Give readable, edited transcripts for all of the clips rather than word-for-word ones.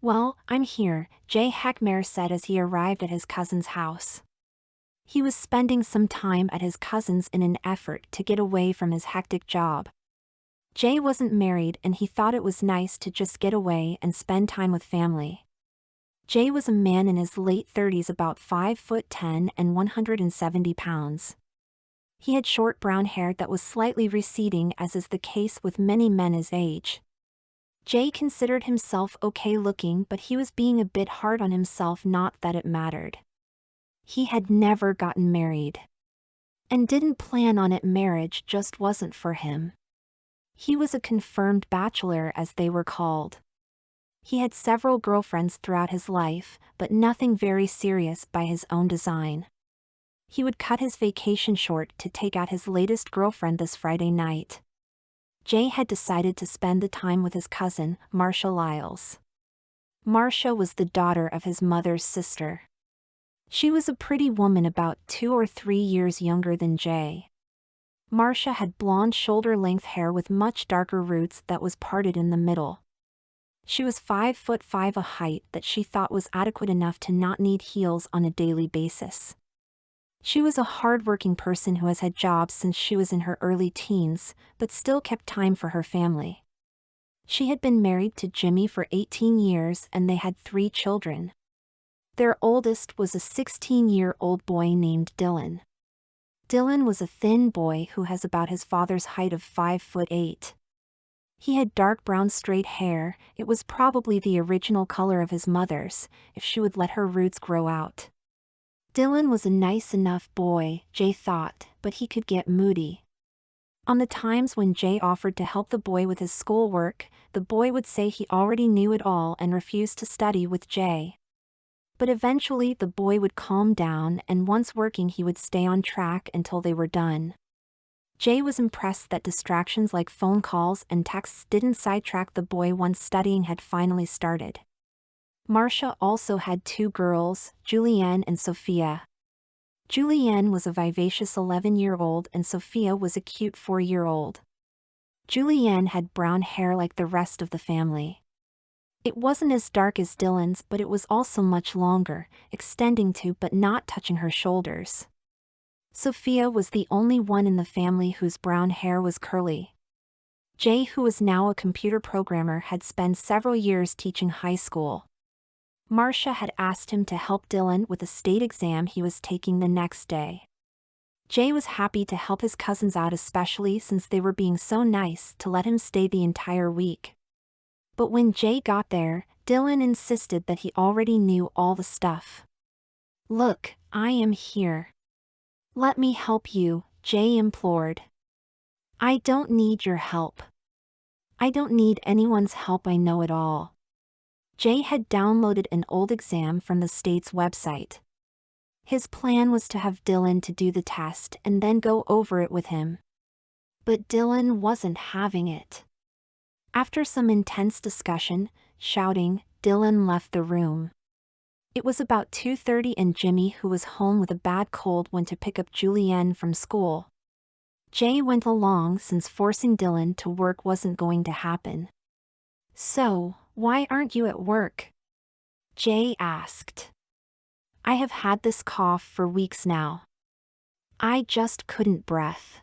Well, I'm here, Jay Heckmare said as he arrived at his cousin's house. He was spending some time at his cousin's in an effort to get away from his hectic job. Jay wasn't married and he thought it was nice to just get away and spend time with family. Jay was a man in his late 30s, about 5'10" and 170 pounds. He had short brown hair that was slightly receding, as is the case with many men his age. Jay considered himself okay looking, but he was being a bit hard on himself, not that it mattered. He had never gotten married. And didn't plan on it. Marriage just wasn't for him. He was a confirmed bachelor, as they were called. He had several girlfriends throughout his life, but nothing very serious by his own design. He would cut his vacation short to take out his latest girlfriend this Friday night. Jay had decided to spend the time with his cousin, Marcia Lyles. Marcia was the daughter of his mother's sister. She was a pretty woman about 2 or 3 years younger than Jay. Marcia had blonde shoulder-length hair with much darker roots that was parted in the middle. She was 5'5", a height that she thought was adequate enough to not need heels on a daily basis. She was a hard-working person who has had jobs since she was in her early teens, but still kept time for her family. She had been married to Jimmy for 18 years and they had 3 children. Their oldest was a 16-year-old boy named Dylan. Dylan was a thin boy who has about his father's height of 5'8". He had dark brown straight hair. It was probably the original color of his mother's, if she would let her roots grow out. Dylan was a nice enough boy, Jay thought, but he could get moody. On the times when Jay offered to help the boy with his schoolwork, the boy would say he already knew it all and refused to study with Jay. But eventually the boy would calm down, and once working he would stay on track until they were done. Jay was impressed that distractions like phone calls and texts didn't sidetrack the boy once studying had finally started. Marcia also had 2 girls, Julianne and Sophia. Julianne was a vivacious 11-year-old and Sophia was a cute 4-year-old. Julianne had brown hair like the rest of the family. It wasn't as dark as Dylan's, but it was also much longer, extending to but not touching her shoulders. Sophia was the only one in the family whose brown hair was curly. Jay, who was now a computer programmer, had spent several years teaching high school. Marcia had asked him to help Dylan with a state exam he was taking the next day. Jay was happy to help his cousins out, especially since they were being so nice to let him stay the entire week. But when Jay got there, Dylan insisted that he already knew all the stuff. "Look, I am here. Let me help you," Jay implored. "I don't need your help. I don't need anyone's help, I know it all." Jay had downloaded an old exam from the state's website. His plan was to have Dylan to do the test and then go over it with him. But Dylan wasn't having it. After some intense discussion, shouting, Dylan left the room. It was about 2:30 and Jimmy, who was home with a bad cold, went to pick up Julianne from school. Jay went along since forcing Dylan to work wasn't going to happen. "So, why aren't you at work?" Jay asked. "I have had this cough for weeks now. I just couldn't breathe.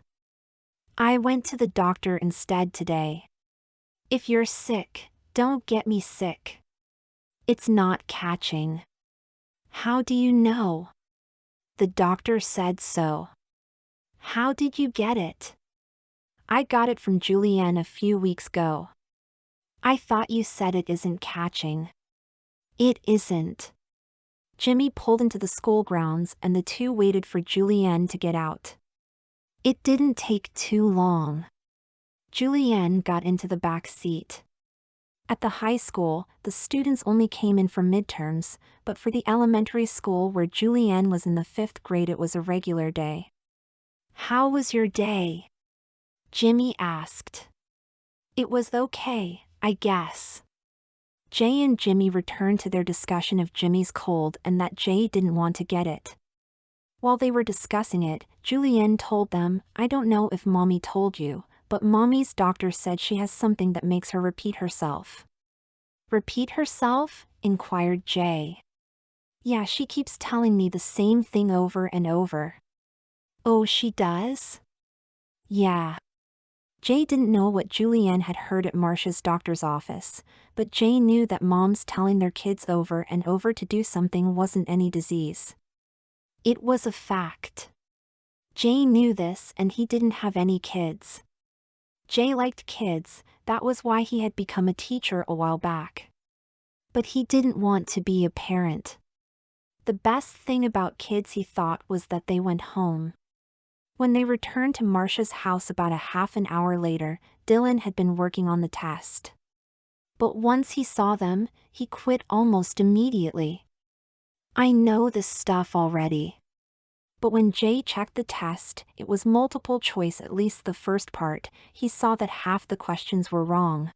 I went to the doctor instead today. If you're sick, don't get me sick. It's not catching." "How do you know?" "The doctor said so." "How did you get it?" "I got it from Julianne a few weeks ago." "I thought you said it isn't catching." "It isn't." Jimmy pulled into the school grounds and the two waited for Julianne to get out. It didn't take too long. Julianne got into the back seat. At the high school, the students only came in for midterms, but for the elementary school where Julianne was in the 5th grade, it was a regular day. "How was your day?" Jimmy asked. "It was okay, I guess." Jay and Jimmy returned to their discussion of Jimmy's cold and that Jay didn't want to get it. While they were discussing it, Julianne told them, "I don't know if Mommy told you, but Mommy's doctor said she has something that makes her repeat herself." "Repeat herself?" inquired Jay. Yeah, she keeps telling me the same thing over and over. Oh, she does? Yeah. Jay didn't know what Julianne had heard at Marcia's doctor's office, but Jay knew that moms telling their kids over and over to do something wasn't any disease. It was a fact. Jay knew this, and he didn't have any kids. Jay liked kids, that was why he had become a teacher a while back. But he didn't want to be a parent. The best thing about kids, he thought, was that they went home. When they returned to Marcia's house about a half an hour later, Dylan had been working on the test. But once he saw them, he quit almost immediately. I know this stuff already. But when Jay checked the test, it was multiple choice, at least the first part. He saw that half the questions were wrong.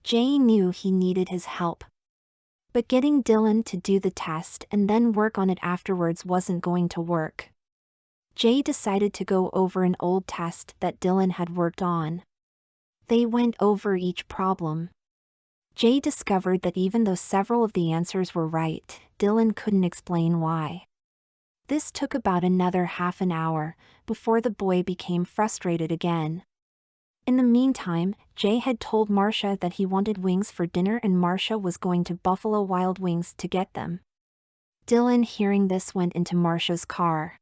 Jay knew he needed his help. But getting Dylan to do the test and then work on it afterwards wasn't going to work. Jay decided to go over an old test that Dylan had worked on. They went over each problem. Jay discovered that even though several of the answers were right, Dylan couldn't explain why. This took about another half an hour, before the boy became frustrated again. In the meantime, Jay had told Marcia that he wanted wings for dinner and Marcia was going to Buffalo Wild Wings to get them. Dylan, hearing this, went into Marcia's car.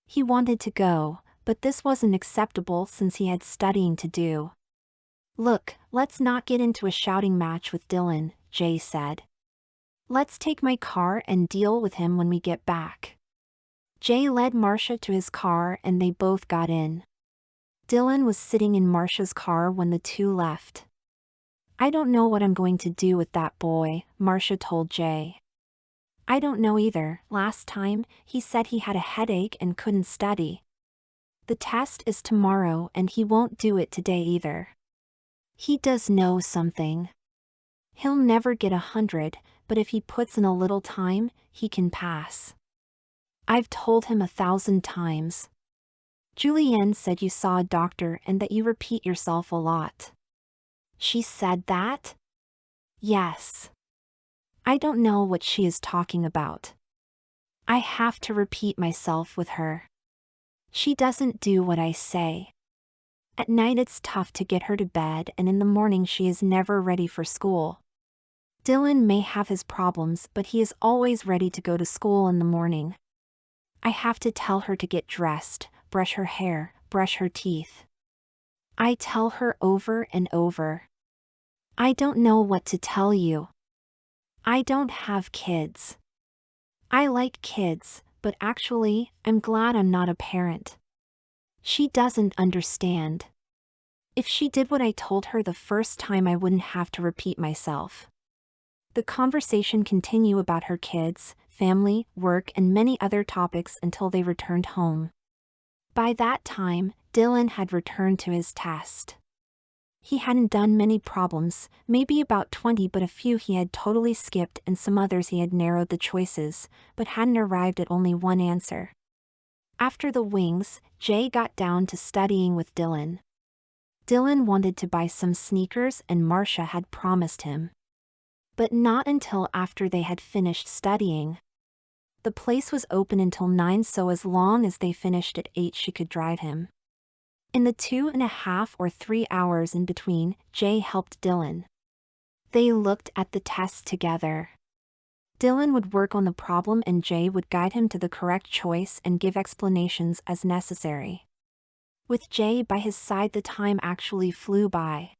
He wanted to go, but this wasn't acceptable since he had studying to do. Look, let's not get into a shouting match with Dylan, Jay said. Let's take my car and deal with him when we get back. Jay led Marcia to his car and they both got in. Dylan was sitting in Marcia's car when the two left. I don't know what I'm going to do with that boy, Marcia told Jay. I don't know either. Last time, he said he had a headache and couldn't study. The test is tomorrow and he won't do it today either. He does know something. He'll never get 100, but if he puts in a little time, he can pass. I've told him 1,000 times. Julianne said you saw a doctor and that you repeat yourself a lot. She said that? Yes. I don't know what she is talking about. I have to repeat myself with her. She doesn't do what I say. At night it's tough to get her to bed and in the morning she is never ready for school. Dylan may have his problems, but he is always ready to go to school in the morning. I have to tell her to get dressed, brush her hair, brush her teeth. I tell her over and over. I don't know what to tell you. I don't have kids. I like kids, but actually, I'm glad I'm not a parent. She doesn't understand. If she did what I told her the first time, I wouldn't have to repeat myself. The conversation continued about her kids, family, work, and many other topics until they returned home. By that time, Dylan had returned to his test. He hadn't done many problems, maybe about 20, but a few he had totally skipped and some others he had narrowed the choices, but hadn't arrived at only one answer. After the wings, Jay got down to studying with Dylan. Dylan wanted to buy some sneakers and Marcia had promised him. But not until after they had finished studying. The place was open until 9, so as long as they finished at 8 she could drive him. In the 2.5 or 3 hours in between, Jay helped Dylan. They looked at the test together. Dylan would work on the problem and Jay would guide him to the correct choice and give explanations as necessary. With Jay by his side, the time actually flew by.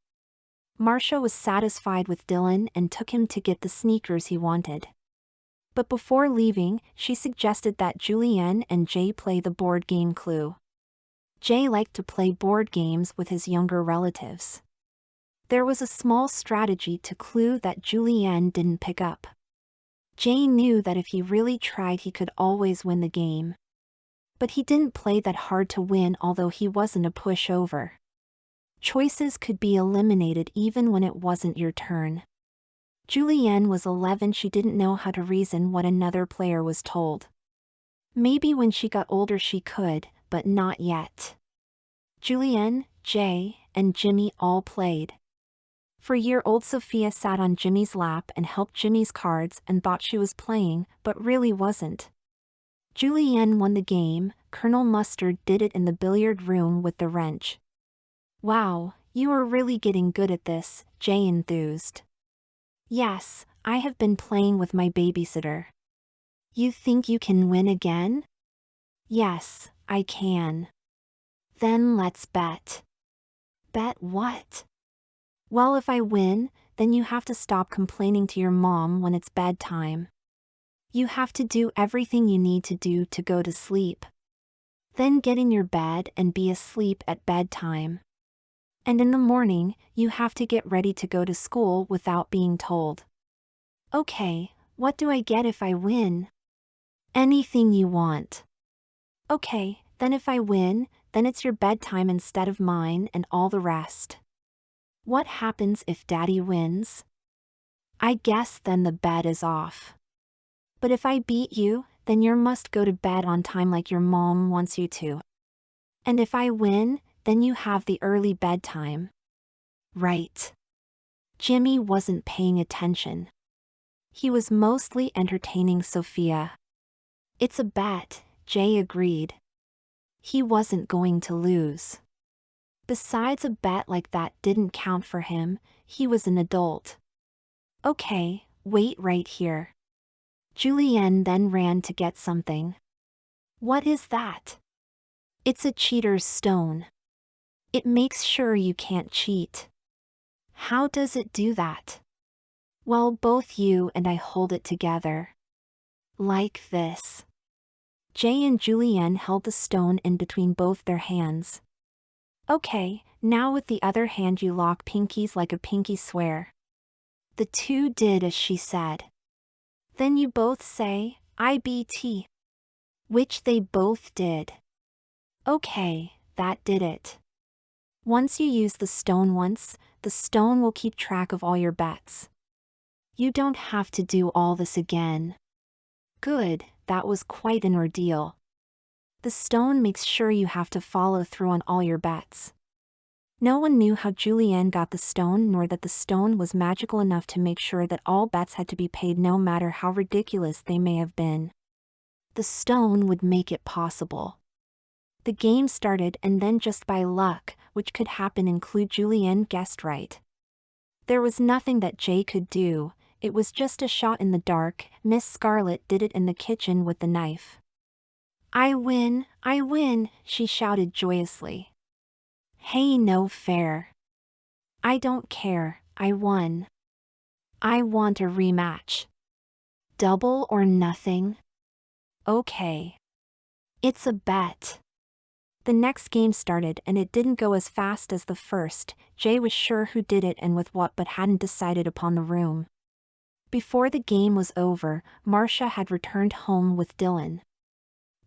Marcia was satisfied with Dylan and took him to get the sneakers he wanted. But before leaving, she suggested that Julianne and Jay play the board game Clue. Jay liked to play board games with his younger relatives. There was a small strategy to Clue that Julianne didn't pick up. Jay knew that if he really tried he could always win the game. But he didn't play that hard to win, although he wasn't a pushover. Choices could be eliminated even when it wasn't your turn. Julianne was 11, she didn't know how to reason what another player was told. Maybe when she got older she could, but not yet. Julianne, Jay, and Jimmy all played. 4-year-old Sophia sat on Jimmy's lap and helped Jimmy's cards and thought she was playing, but really wasn't. Julienne won the game. Colonel Mustard did it in the billiard room with the wrench. Wow, you are really getting good at this, Jay enthused. Yes, I have been playing with my babysitter. You think you can win again? Yes, I can. Then let's bet. Bet what? Well, if I win, then you have to stop complaining to your mom when it's bedtime. You have to do everything you need to do to go to sleep. Then get in your bed and be asleep at bedtime. And in the morning, you have to get ready to go to school without being told. Okay, what do I get if I win? Anything you want. Okay, then if I win, then it's your bedtime instead of mine and all the rest. What happens if Daddy wins? I guess then the bet is off. But if I beat you, then you must go to bed on time like your mom wants you to. And if I win, then you have the early bedtime. Right. Jimmy wasn't paying attention. He was mostly entertaining Sophia. It's a bet, Jay agreed. He wasn't going to lose. Besides, a bet like that didn't count for him. He was an adult. Okay, wait right here. Julienne then ran to get something. What is that? It's a cheater's stone. It makes sure you can't cheat. How does it do that? Well, both you and I hold it together. Like this. Jay and Julienne held the stone in between both their hands. Okay, now with the other hand you lock pinkies like a pinky swear. The two did as she said. Then you both say, IBT. Which they both did. Okay, that did it. Once you use the stone once, the stone will keep track of all your bets. You don't have to do all this again. Good, that was quite an ordeal. The stone makes sure you have to follow through on all your bets. No one knew how Julienne got the stone, nor that the stone was magical enough to make sure that all bets had to be paid no matter how ridiculous they may have been. The stone would make it possible. The game started, and then just by luck, which could happen include Julienne guessed right. There was nothing that Jay could do. It was just a shot in the dark. Miss Scarlet did it in the kitchen with the knife. I win, she shouted joyously. Hey, no fair. I don't care, I won. I want a rematch. Double or nothing? Okay. It's a bet. The next game started, and it didn't go as fast as the first. Jay was sure who did it and with what, but hadn't decided upon the room. Before the game was over, Marcia had returned home with Dylan.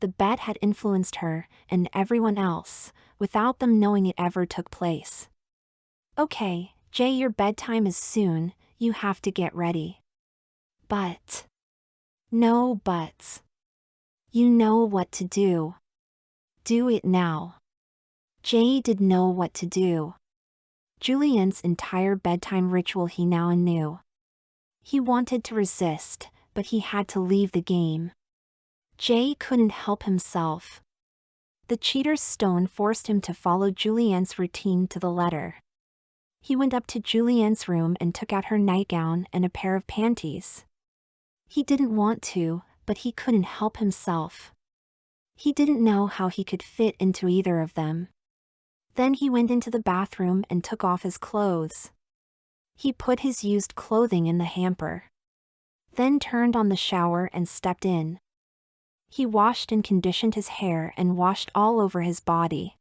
The bet had influenced her, and everyone else, without them knowing it ever took place. Okay, Jay, your bedtime is soon, you have to get ready. But. No buts. You know what to do. Do it now. Jay did know what to do. Julienne's entire bedtime ritual he now knew. He wanted to resist, but he had to leave the game. Jay couldn't help himself. The cheater's stone forced him to follow Julienne's routine to the letter. He went up to Julienne's room and took out her nightgown and a pair of panties. He didn't want to, but he couldn't help himself. He didn't know how he could fit into either of them. Then he went into the bathroom and took off his clothes. He put his used clothing in the hamper. Then turned on the shower and stepped in. He washed and conditioned his hair and washed all over his body.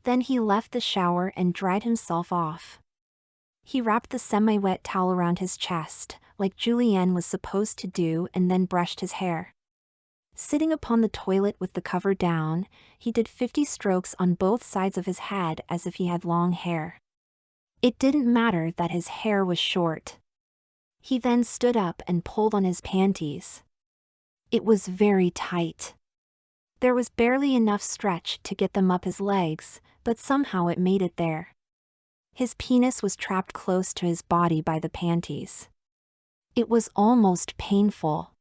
Then he left the shower and dried himself off. He wrapped the semi-wet towel around his chest, like Julienne was supposed to do, and then brushed his hair. Sitting upon the toilet with the cover down, he did 50 strokes on both sides of his head as if he had long hair. It didn't matter that his hair was short. He then stood up and pulled on his panties. It was very tight. There was barely enough stretch to get them up his legs, but somehow it made it there. His penis was trapped close to his body by the panties. It was almost painful.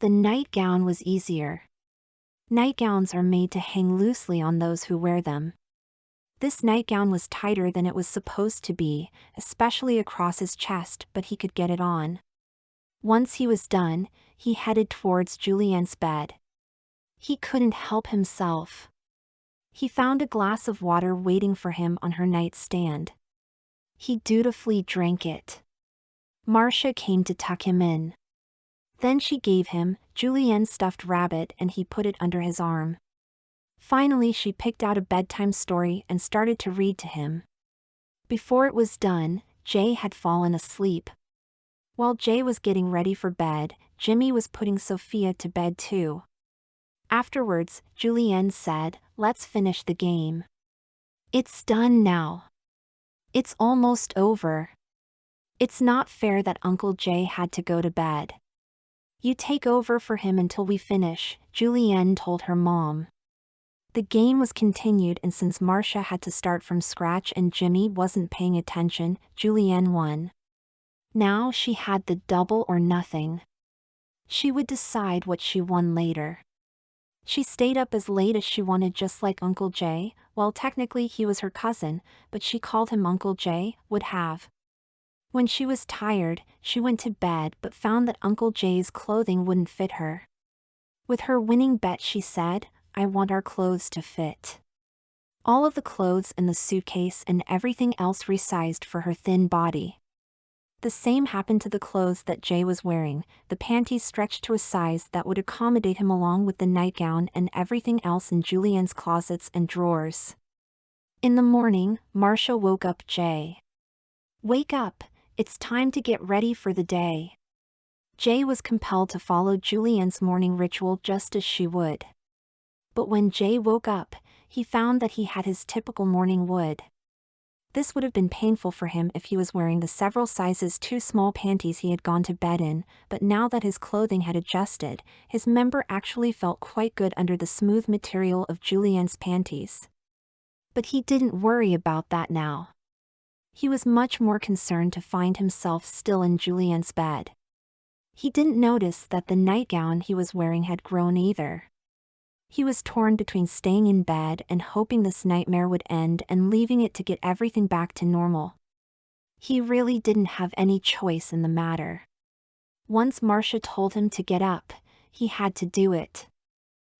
The nightgown was easier. Nightgowns are made to hang loosely on those who wear them. This nightgown was tighter than it was supposed to be, especially across his chest, but he could get it on. Once he was done, he headed towards Julienne's bed. He couldn't help himself. He found a glass of water waiting for him on her nightstand. He dutifully drank it. Marcia came to tuck him in. Then she gave him Julienne's stuffed rabbit and he put it under his arm. Finally she picked out a bedtime story and started to read to him. Before it was done, Jay had fallen asleep. While Jay was getting ready for bed, Jimmy was putting Sophia to bed too. Afterwards, Julienne said, "Let's finish the game. It's done now. It's almost over. It's not fair that Uncle Jay had to go to bed. You take over for him until we finish," Julienne told her mom. The game was continued, and since Marcia had to start from scratch and Jimmy wasn't paying attention, Julienne won. Now she had the double or nothing. She would decide what she won later. She stayed up as late as she wanted, just like Uncle Jay. Well, technically he was her cousin, but she called him Uncle Jay, would have. When she was tired, she went to bed but found that Uncle Jay's clothing wouldn't fit her. With her winning bet she said, "I want our clothes to fit." All of the clothes in the suitcase and everything else resized for her thin body. The same happened to the clothes that Jay was wearing. The panties stretched to a size that would accommodate him, along with the nightgown and everything else in Julienne's closets and drawers. In the morning, Marcia woke up Jay. "Wake up, it's time to get ready for the day." Jay was compelled to follow Julienne's morning ritual just as she would. But when Jay woke up, he found that he had his typical morning wood. This would have been painful for him if he was wearing the several sizes too small panties he had gone to bed in, but now that his clothing had adjusted, his member actually felt quite good under the smooth material of Julienne's panties. But he didn't worry about that now. He was much more concerned to find himself still in Julienne's bed. He didn't notice that the nightgown he was wearing had grown either. He was torn between staying in bed and hoping this nightmare would end and leaving it to get everything back to normal. He really didn't have any choice in the matter. Once Marcia told him to get up, he had to do it.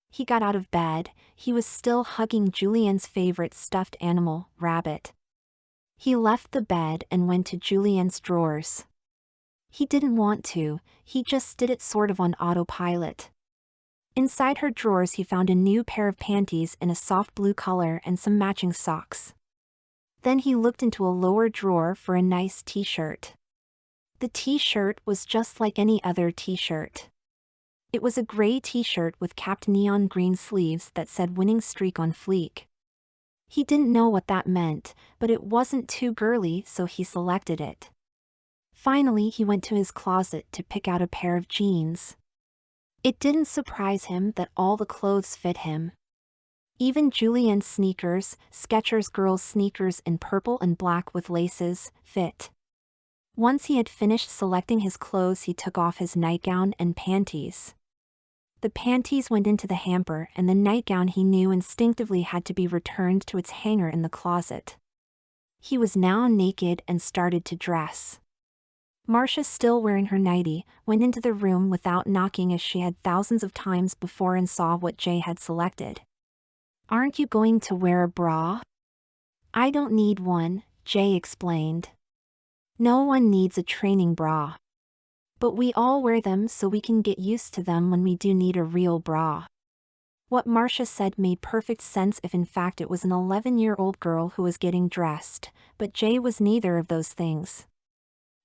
He got out of bed. He was still hugging Julienne's favorite stuffed animal, Rabbit. He left the bed and went to Julienne's drawers. He didn't want to, he just did it sort of on autopilot. Inside her drawers he found a new pair of panties in a soft blue color and some matching socks. Then he looked into a lower drawer for a nice t-shirt. The t-shirt was just like any other t-shirt. It was a gray t-shirt with capped neon green sleeves that said "Winning Streak" on fleek. He didn't know what that meant, but it wasn't too girly, so he selected it. Finally he went to his closet to pick out a pair of jeans. It didn't surprise him that all the clothes fit him. Even Julienne's sneakers, Skechers girls' sneakers in purple and black with laces, fit. Once he had finished selecting his clothes, he took off his nightgown and panties. The panties went into the hamper, and the nightgown he knew instinctively had to be returned to its hanger in the closet. He was now naked and started to dress. Marcia, still wearing her nightie, went into the room without knocking as she had thousands of times before and saw what Jay had selected. "Aren't you going to wear a bra?" "I don't need one," Jay explained. "No one needs a training bra. But we all wear them so we can get used to them when we do need a real bra." What Marcia said made perfect sense if in fact it was an 11-year-old girl who was getting dressed, but Jay was neither of those things.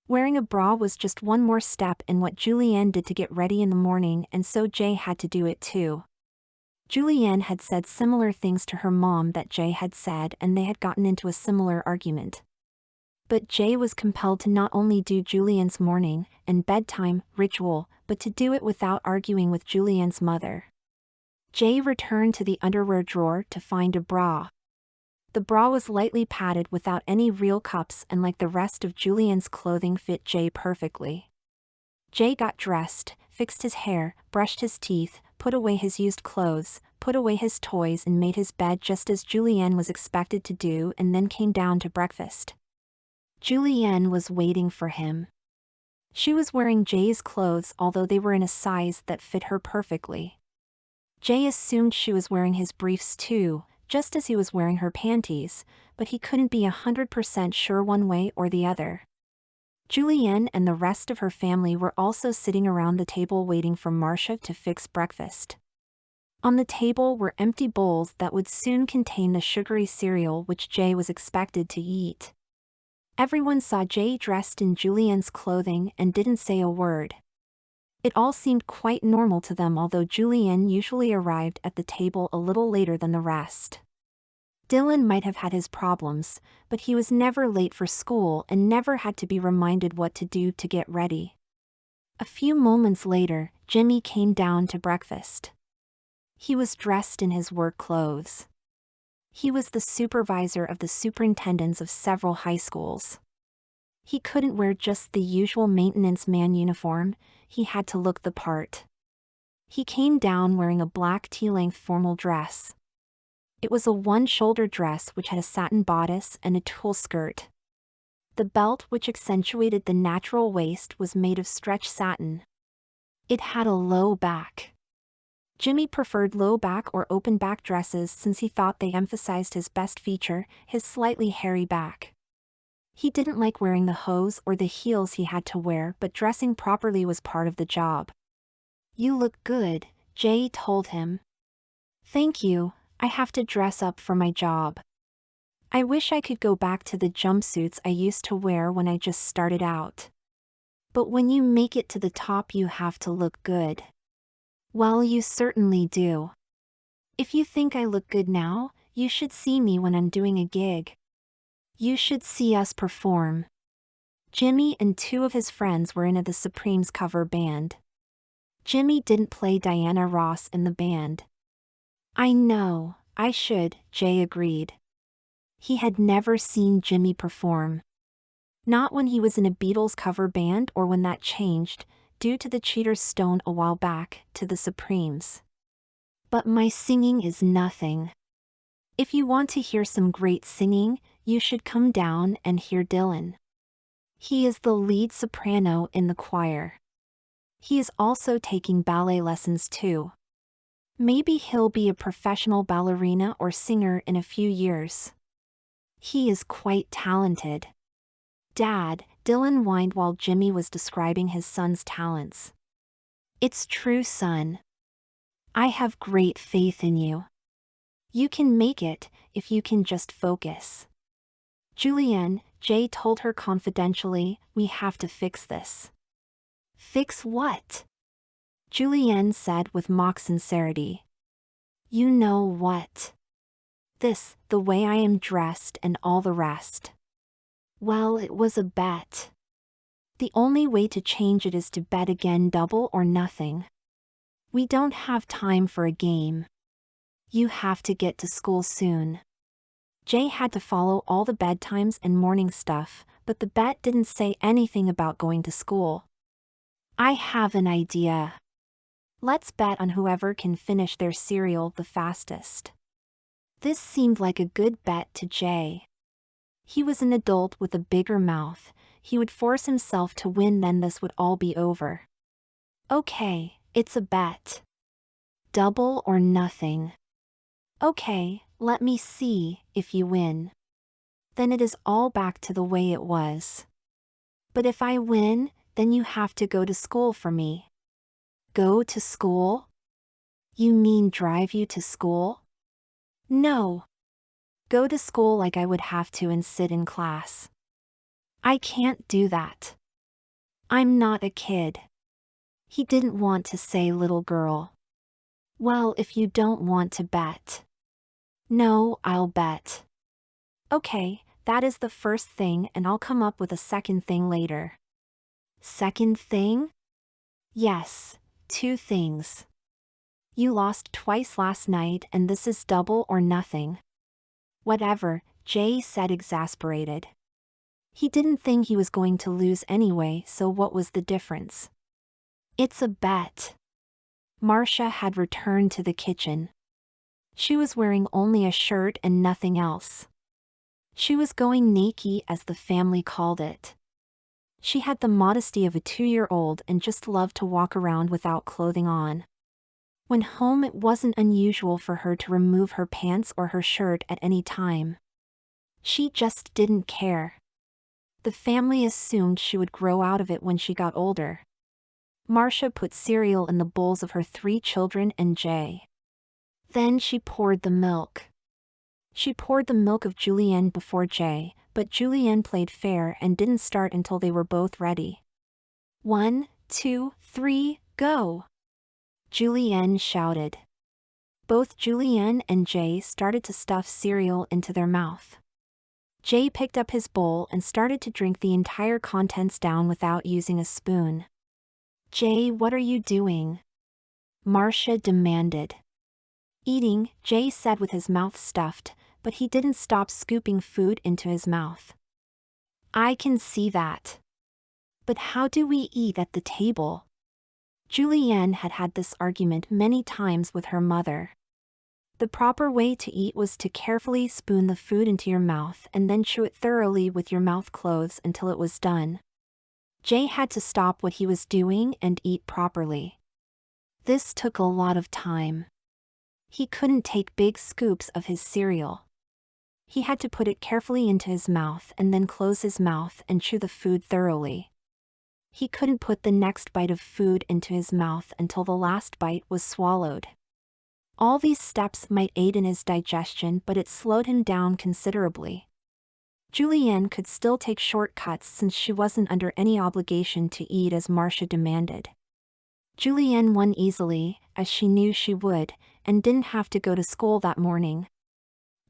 Wearing a bra was just one more step in what Julienne did to get ready in the morning, and so Jay had to do it too. Julienne had said similar things to her mom that Jay had said, and they had gotten into a similar argument. But Jay was compelled to not only do Julienne's morning and bedtime ritual, but to do it without arguing with Julienne's mother. Jay returned to the underwear drawer to find a bra. The bra was lightly padded without any real cups and like the rest of Julian's clothing fit Jay perfectly. Jay got dressed, fixed his hair, brushed his teeth, put away his used clothes, put away his toys and made his bed just as Julianne was expected to do and then came down to breakfast. Julianne was waiting for him. She was wearing Jay's clothes although they were in a size that fit her perfectly. Jay assumed she was wearing his briefs too, just as he was wearing her panties, but he couldn't be 100% sure one way or the other. Julianne and the rest of her family were also sitting around the table waiting for Marcia to fix breakfast. On the table were empty bowls that would soon contain the sugary cereal which Jay was expected to eat. Everyone saw Jay dressed in Julianne's clothing and didn't say a word. It all seemed quite normal to them although Julianne usually arrived at the table a little later than the rest. Dylan might have had his problems, but he was never late for school and never had to be reminded what to do to get ready. A few moments later, Jimmy came down to breakfast. He was dressed in his work clothes. He was the supervisor of the superintendents of several high schools. He couldn't wear just the usual maintenance man uniform, he had to look the part. He came down wearing a black tea-length formal dress. It was a one-shoulder dress which had a satin bodice and a tulle skirt. The belt which accentuated the natural waist was made of stretch satin. It had a low back. Jimmy preferred low back or open back dresses since he thought they emphasized his best feature, his slightly hairy back. He didn't like wearing the hose or the heels he had to wear, but dressing properly was part of the job. "You look good," Jay told him. "Thank you, I have to dress up for my job. I wish I could go back to the jumpsuits I used to wear when I just started out. But when you make it to the top you have to look good." "Well, you certainly do. If you think I look good now, you should see me when I'm doing a gig. You should see us perform." Jimmy and two of his friends were in the Supremes cover band. Jimmy didn't play Diana Ross in the band. "I know, I should," Jay agreed. He had never seen Jimmy perform. Not when he was in a Beatles cover band or when that changed, due to the Cheater's Stone a while back, to the Supremes. "But my singing is nothing. If you want to hear some great singing, you should come down and hear Dylan. He is the lead soprano in the choir. He is also taking ballet lessons too. Maybe he'll be a professional ballerina or singer in a few years. He is quite talented." "Dad," Dylan whined while Jimmy was describing his son's talents. "It's true, son. I have great faith in you. You can make it, if you can just focus." "Julianne," Jay told her confidentially, "we have to fix this." "Fix what?" Julianne said with mock sincerity. "You know what. This, the way I am dressed and all the rest. Well, it was a bet. The only way to change it is to bet again, double or nothing. We don't have time for a game. You have to get to school soon." Jay had to follow all the bedtimes and morning stuff, but the bet didn't say anything about going to school. "I have an idea. Let's bet on whoever can finish their cereal the fastest." This seemed like a good bet to Jay. He was an adult with a bigger mouth. He would force himself to win, then this would all be over. "Okay, it's a bet. Double or nothing." "Okay, let me see, if you win. Then it is all back to the way it was. But if I win, then you have to go to school for me." "Go to school? You mean drive you to school?" "No. Go to school like I would have to and sit in class." "I can't do that. I'm not a kid." He didn't want to say little girl. "Well, if you don't want to bet." "No, I'll bet." "Okay, that is the first thing and I'll come up with a second thing later." "Second thing?" "Yes, two things. You lost twice last night and this is double or nothing. Whatever, Jay said, exasperated. He didn't think he was going to lose anyway, so what was the difference? It's a bet. Marcia had returned to the kitchen. She was wearing only a shirt and nothing else. She was going naked, as the family called it. She had the modesty of a 2-year-old and just loved to walk around without clothing on. When home, it wasn't unusual for her to remove her pants or her shirt at any time. She just didn't care. The family assumed she would grow out of it when she got older. Marcia put cereal in the bowls of her 3 children and Jay. Then she poured the milk. She poured the milk of Julienne before Jay, but Julienne played fair and didn't start until they were both ready. 1, 2, 3, go! Julienne shouted. Both Julienne and Jay started to stuff cereal into their mouth. Jay picked up his bowl and started to drink the entire contents down without using a spoon. Jay, what are you doing? Marcia demanded. Eating, Jay said with his mouth stuffed, but he didn't stop scooping food into his mouth. I can see that. But how do we eat at the table? Julienne had had this argument many times with her mother. The proper way to eat was to carefully spoon the food into your mouth and then chew it thoroughly with your mouth closed until it was done. Jay had to stop what he was doing and eat properly. This took a lot of time. He couldn't take big scoops of his cereal. He had to put it carefully into his mouth and then close his mouth and chew the food thoroughly. He couldn't put the next bite of food into his mouth until the last bite was swallowed. All these steps might aid in his digestion, but it slowed him down considerably. Julienne could still take shortcuts since she wasn't under any obligation to eat as Marcia demanded. Julienne won easily, as she knew she would, and didn't have to go to school that morning.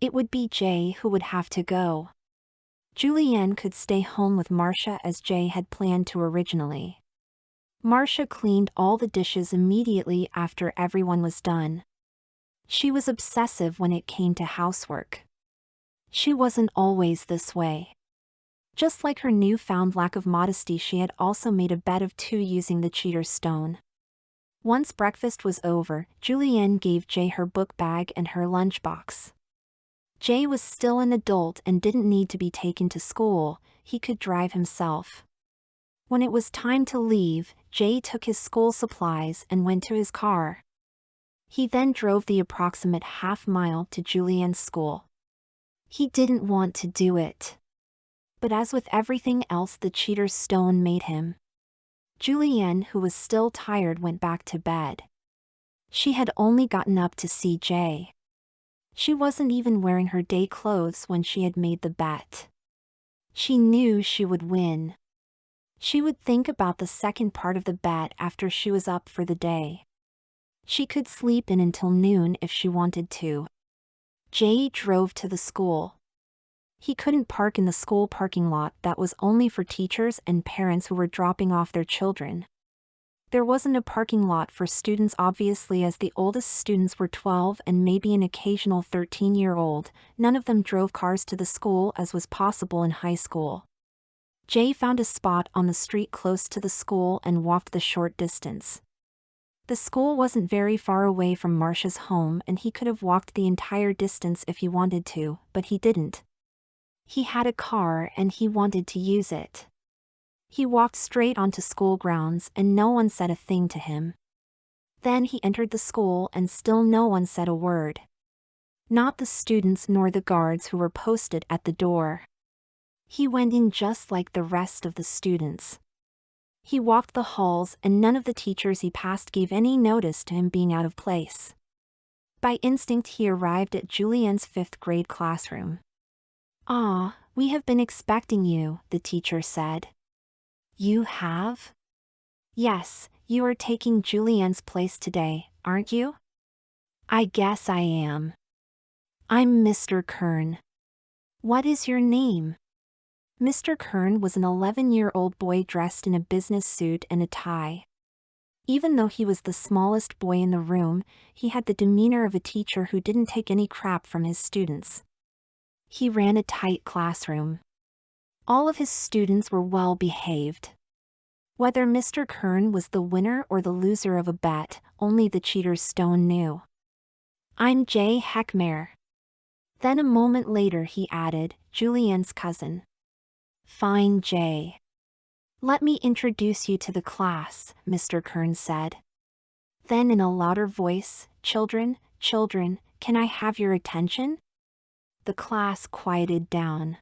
It would be Jay who would have to go. Julienne could stay home with Marcia as Jay had planned to originally. Marcia cleaned all the dishes immediately after everyone was done. She was obsessive when it came to housework. She wasn't always this way. Just like her newfound lack of modesty, she had also made a bed of 2 using the cheater's stone. Once breakfast was over, Julienne gave Jay her book bag and her lunchbox. Jay was still an adult and didn't need to be taken to school, he could drive himself. When it was time to leave, Jay took his school supplies and went to his car. He then drove the approximate half-mile to Julienne's school. He didn't want to do it. But as with everything else, the cheater's stone made him. Julienne, who was still tired, went back to bed. She had only gotten up to see Jay. She wasn't even wearing her day clothes when she had made the bet. She knew she would win. She would think about the second part of the bet after she was up for the day. She could sleep in until noon if she wanted to. Jay drove to the school. He couldn't park in the school parking lot that was only for teachers and parents who were dropping off their children. There wasn't a parking lot for students, obviously, as the oldest students were 12 and maybe an occasional 13-year-old. None of them drove cars to the school as was possible in high school. Jay found a spot on the street close to the school and walked the short distance. The school wasn't very far away from Marcia's home and he could have walked the entire distance if he wanted to, but he didn't. He had a car and he wanted to use it. He walked straight onto school grounds and no one said a thing to him. Then he entered the school and still no one said a word. Not the students nor the guards who were posted at the door. He went in just like the rest of the students. He walked the halls and none of the teachers he passed gave any notice to him being out of place. By instinct he arrived at Julienne's 5th grade classroom. "Ah, we have been expecting you," the teacher said. "You have?" "Yes, you are taking Julienne's place today, aren't you?" "I guess I am." "I'm Mr. Kern." "What is your name?" Mr. Kern was an 11-year-old boy dressed in a business suit and a tie. Even though he was the smallest boy in the room, he had the demeanor of a teacher who didn't take any crap from his students. He ran a tight classroom. All of his students were well behaved. Whether Mr. Kern was the winner or the loser of a bet, only the cheater's stone knew. I'm Jay Heckmare. Then a moment later he added, Julienne's cousin. Fine, Jay. Let me introduce you to the class, Mr. Kern said. Then in a louder voice, children, can I have your attention? The class quieted down.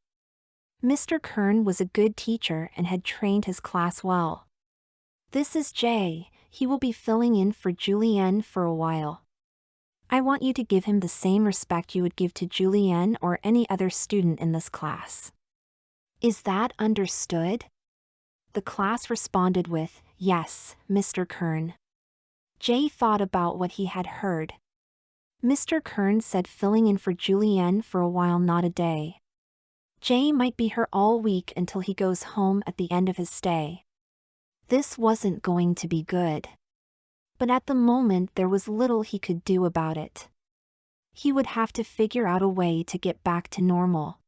Mr. Kern was a good teacher and had trained his class well. This is Jay. He will be filling in for Julienne for a while. I want you to give him the same respect you would give to Julienne or any other student in this class. Is that understood? The class responded with, Yes, Mr. Kern. Jay thought about what he had heard. Mr. Kern said filling in for Julienne for a while, not a day. Jay might be here all week until he goes home at the end of his stay. This wasn't going to be good. But at the moment there was little he could do about it. He would have to figure out a way to get back to normal.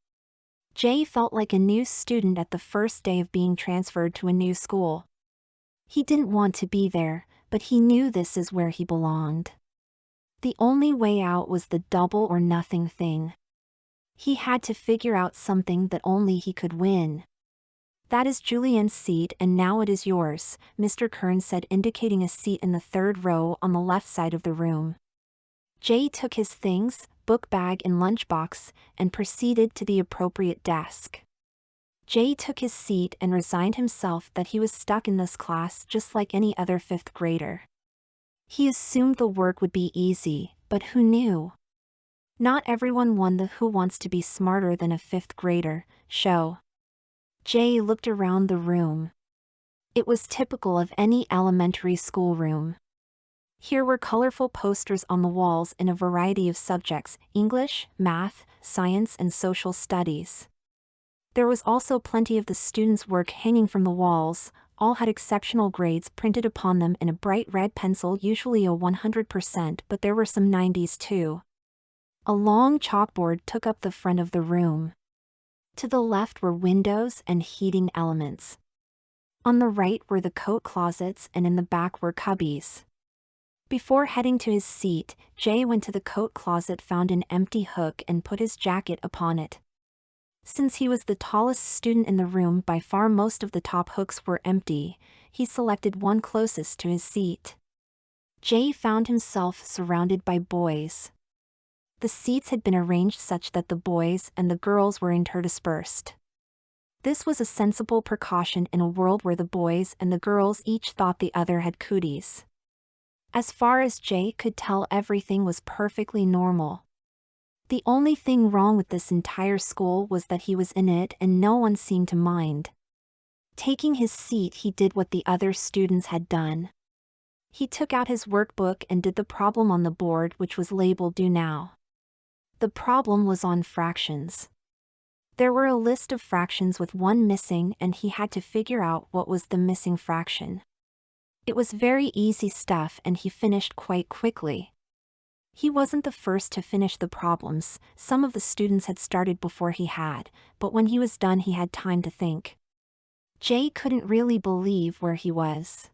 Jay felt like a new student at the first day of being transferred to a new school. He didn't want to be there, but he knew this is where he belonged. The only way out was the double or nothing thing. He had to figure out something that only he could win. That is Julienne's seat and now it is yours, Mr. Kern said, indicating a seat in the third row on the left side of the room. Jay took his things, book bag and lunchbox, and proceeded to the appropriate desk. Jay took his seat and resigned himself that he was stuck in this class just like any other fifth grader. He assumed the work would be easy, but who knew? Not everyone won the Who Wants to Be Smarter Than a Fifth Grader show. Jay looked around the room. It was typical of any elementary school room. Here were colorful posters on the walls in a variety of subjects: English, math, science, and social studies. There was also plenty of the students' work hanging from the walls. All had exceptional grades printed upon them in a bright red pencil, usually a 100%, but there were some 90s too. A long chalkboard took up the front of the room. To the left were windows and heating elements. On the right were the coat closets and in the back were cubbies. Before heading to his seat, Jay went to the coat closet, found an empty hook and put his jacket upon it. Since he was the tallest student in the room, by far most of the top hooks were empty. He selected one closest to his seat. Jay found himself surrounded by boys. The seats had been arranged such that the boys and the girls were interdispersed. This was a sensible precaution in a world where the boys and the girls each thought the other had cooties. As far as Jay could tell, everything was perfectly normal. The only thing wrong with this entire school was that he was in it and no one seemed to mind. Taking his seat, he did what the other students had done. He took out his workbook and did the problem on the board, which was labeled "Do Now." The problem was on fractions. There were a list of fractions with one missing and he had to figure out what was the missing fraction. It was very easy stuff and he finished quite quickly. He wasn't the first to finish the problems. Some of the students had started before he had, but when he was done he had time to think. Jay couldn't really believe where he was.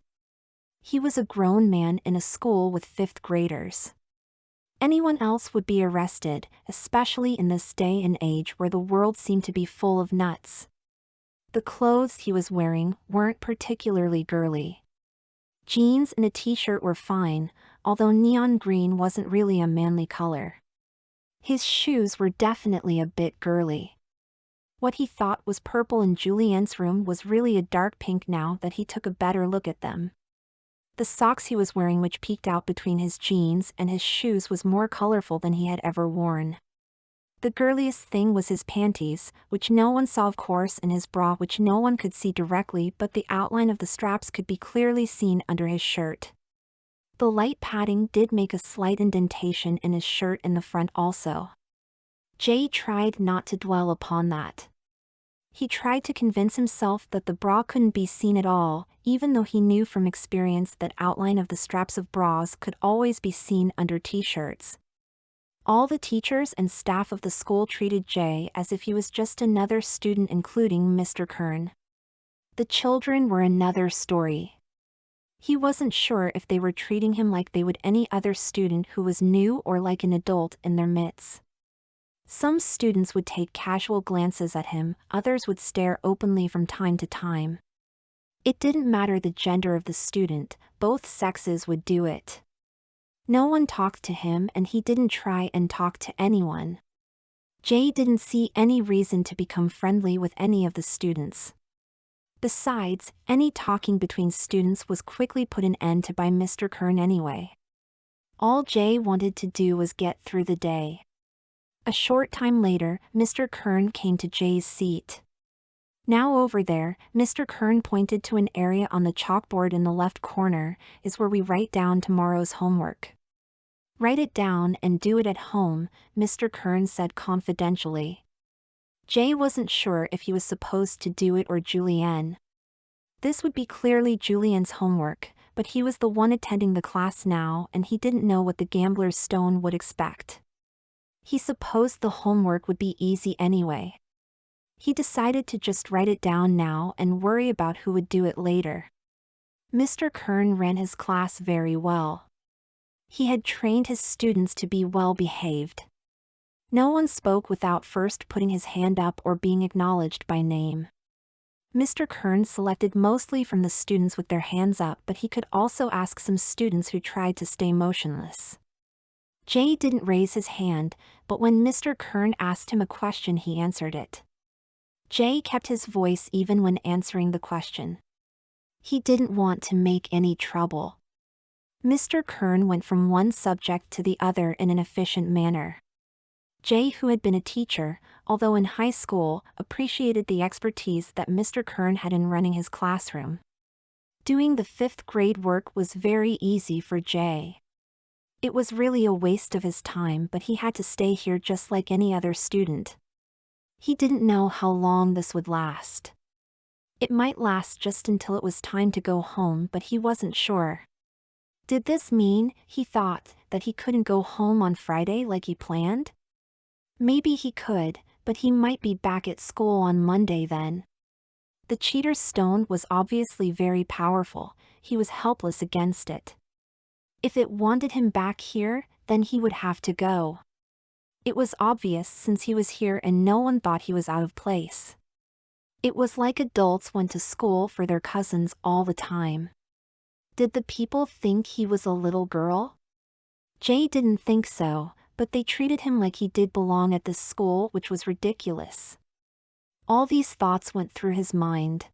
He was a grown man in a school with fifth graders. Anyone else would be arrested, especially in this day and age where the world seemed to be full of nuts. The clothes he was wearing weren't particularly girly. Jeans and a t-shirt were fine, although neon green wasn't really a manly color. His shoes were definitely a bit girly. What he thought was purple in Julienne's room was really a dark pink now that he took a better look at them. The socks he was wearing, which peeked out between his jeans and his shoes, was more colorful than he had ever worn. The girliest thing was his panties, which no one saw of course, and his bra, which no one could see directly, but the outline of the straps could be clearly seen under his shirt. The light padding did make a slight indentation in his shirt in the front also. Jay tried not to dwell upon that. He tried to convince himself that the bra couldn't be seen at all, even though he knew from experience that outline of the straps of bras could always be seen under t-shirts. All the teachers and staff of the school treated Jay as if he was just another student, including Mr. Kern. The children were another story. He wasn't sure if they were treating him like they would any other student who was new or like an adult in their midst. Some students would take casual glances at him, others would stare openly from time to time. It didn't matter the gender of the student, both sexes would do it. No one talked to him and he didn't try and talk to anyone. Jay didn't see any reason to become friendly with any of the students. Besides, any talking between students was quickly put an end to by Mr. Kern anyway. All Jay wanted to do was get through the day. A short time later, Mr. Kern came to Jay's seat. "Now over there," Mr. Kern pointed to an area on the chalkboard in the left corner, "is where we write down tomorrow's homework. Write it down and do it at home," Mr. Kern said confidentially. Jay wasn't sure if he was supposed to do it or Julienne. This would be clearly Julienne's homework, but he was the one attending the class now and he didn't know what the gambler's stone would expect. He supposed the homework would be easy anyway. He decided to just write it down now and worry about who would do it later. Mr. Kern ran his class very well. He had trained his students to be well-behaved. No one spoke without first putting his hand up or being acknowledged by name. Mr. Kern selected mostly from the students with their hands up, but he could also ask some students who tried to stay motionless. Jay didn't raise his hand, but when Mr. Kern asked him a question he answered it. Jay kept his voice even when answering the question. He didn't want to make any trouble. Mr. Kern went from one subject to the other in an efficient manner. Jay, who had been a teacher, although in high school, appreciated the expertise that Mr. Kern had in running his classroom. Doing the 5th grade work was very easy for Jay. It was really a waste of his time, but he had to stay here just like any other student. He didn't know how long this would last. It might last just until it was time to go home, but he wasn't sure. Did this mean, he thought, that he couldn't go home on Friday like he planned? Maybe he could, but he might be back at school on Monday then. The cheater's stone was obviously very powerful, he was helpless against it. If it wanted him back here, then he would have to go. It was obvious since he was here and no one thought he was out of place. It was like adults went to school for their cousins all the time. Did the people think he was a little girl? Jay didn't think so, but they treated him like he did belong at this school, which was ridiculous. All these thoughts went through his mind.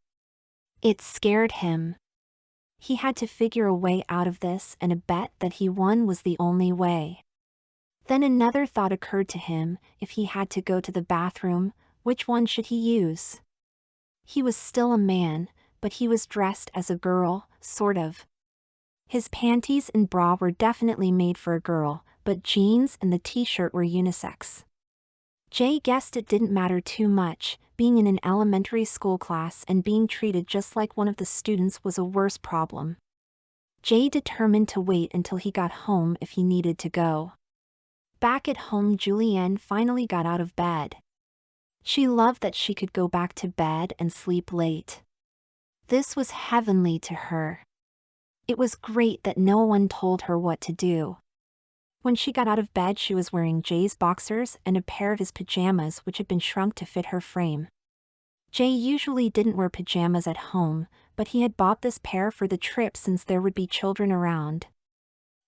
It scared him. He had to figure a way out of this, and a bet that he won was the only way. Then another thought occurred to him: if he had to go to the bathroom, which one should he use? He was still a man, but he was dressed as a girl, sort of. His panties and bra were definitely made for a girl, but jeans and the t-shirt were unisex. Jay guessed it didn't matter too much. Being in an elementary school class and being treated just like one of the students was a worse problem. Jay determined to wait until he got home if he needed to go. Back at home, Julienne finally got out of bed. She loved that she could go back to bed and sleep late. This was heavenly to her. It was great that no one told her what to do. When she got out of bed, she was wearing Jay's boxers and a pair of his pajamas, which had been shrunk to fit her frame. Jay usually didn't wear pajamas at home, but he had bought this pair for the trip since there would be children around.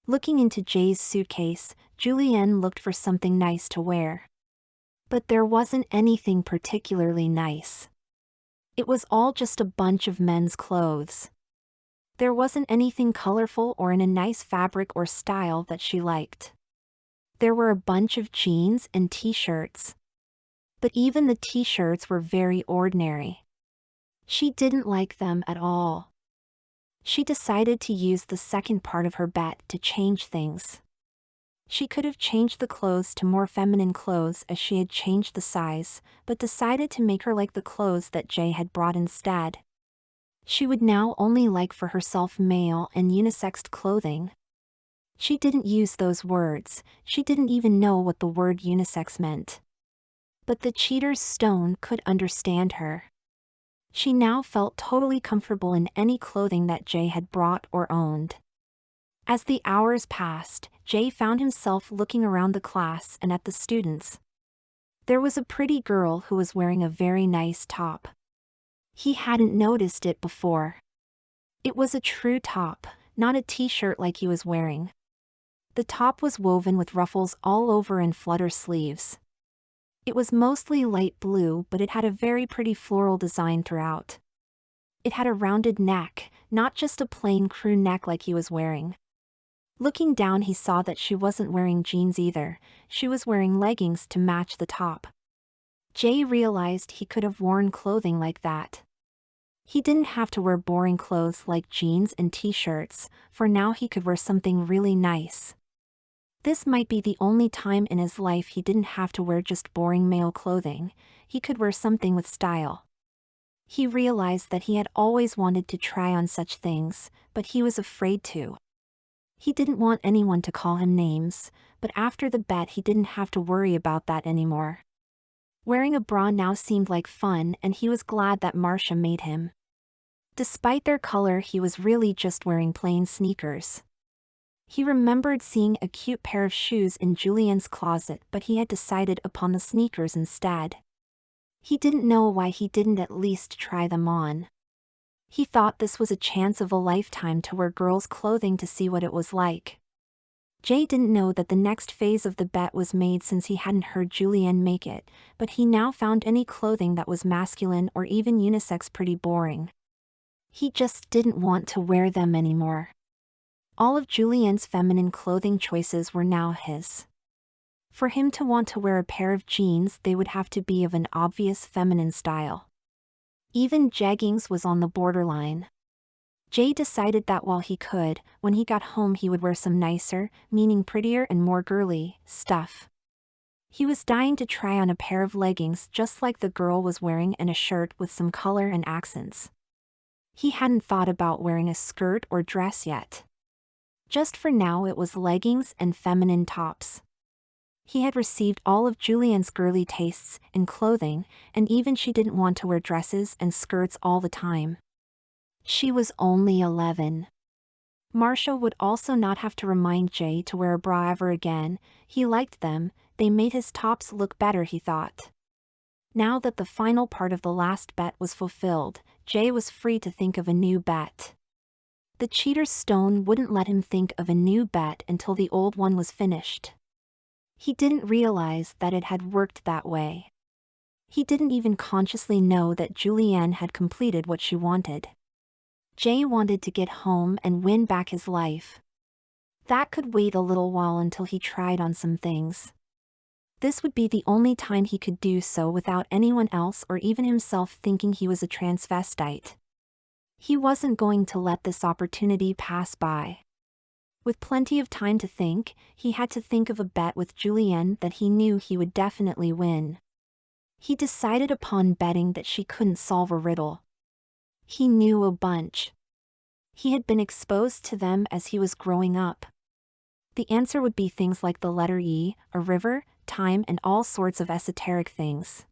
Looking into Jay's suitcase, Julienne looked for something nice to wear. But there wasn't anything particularly nice. It was all just a bunch of men's clothes. There wasn't anything colorful or in a nice fabric or style that she liked. There were a bunch of jeans and t-shirts. But even the t-shirts were very ordinary. She didn't like them at all. She decided to use the second part of her bet to change things. She could have changed the clothes to more feminine clothes as she had changed the size, but decided to make her like the clothes that Jay had brought instead. She would now only like for herself male and unisexed clothing. She didn't use those words, she didn't even know what the word unisex meant. But the cheater's stone could understand her. She now felt totally comfortable in any clothing that Jay had brought or owned. As the hours passed, Jay found himself looking around the class and at the students. There was a pretty girl who was wearing a very nice top. He hadn't noticed it before. It was a true top, not a t-shirt like he was wearing. The top was woven with ruffles all over and flutter sleeves. It was mostly light blue, but it had a very pretty floral design throughout. It had a rounded neck, not just a plain crew neck like he was wearing. Looking down, he saw that she wasn't wearing jeans either, she was wearing leggings to match the top. Jay realized he could have worn clothing like that. He didn't have to wear boring clothes like jeans and t-shirts, for now he could wear something really nice. This might be the only time in his life he didn't have to wear just boring male clothing, he could wear something with style. He realized that he had always wanted to try on such things, but he was afraid to. He didn't want anyone to call him names, but after the bet he didn't have to worry about that anymore. Wearing a bra now seemed like fun, and he was glad that Marcia made him. Despite their color, he was really just wearing plain sneakers. He remembered seeing a cute pair of shoes in Julienne's closet, but he had decided upon the sneakers instead. He didn't know why he didn't at least try them on. He thought this was a chance of a lifetime to wear girls' clothing to see what it was like. Jay didn't know that the next phase of the bet was made since he hadn't heard Julienne make it, but he now found any clothing that was masculine or even unisex pretty boring. He just didn't want to wear them anymore. All of Julienne's feminine clothing choices were now his. For him to want to wear a pair of jeans, they would have to be of an obvious feminine style. Even jeggings was on the borderline. Jay decided that while he could, when he got home he would wear some nicer, meaning prettier and more girly, stuff. He was dying to try on a pair of leggings just like the girl was wearing and a shirt with some color and accents. He hadn't thought about wearing a skirt or dress yet. Just for now it was leggings and feminine tops. He had received all of Julienne's girly tastes in clothing, and even she didn't want to wear dresses and skirts all the time. She was only 11. Marcia would also not have to remind Jay to wear a bra ever again. He liked them, they made his tops look better, he thought. Now that the final part of the last bet was fulfilled, Jay was free to think of a new bet. The cheater's stone wouldn't let him think of a new bet until the old one was finished. He didn't realize that it had worked that way. He didn't even consciously know that Julienne had completed what she wanted. Jay wanted to get home and win back his life. That could wait a little while until he tried on some things. This would be the only time he could do so without anyone else or even himself thinking he was a transvestite. He wasn't going to let this opportunity pass by. With plenty of time to think, he had to think of a bet with Julienne that he knew he would definitely win. He decided upon betting that she couldn't solve a riddle. He knew a bunch. He had been exposed to them as he was growing up. The answer would be things like the letter E, a river, time, and all sorts of esoteric things.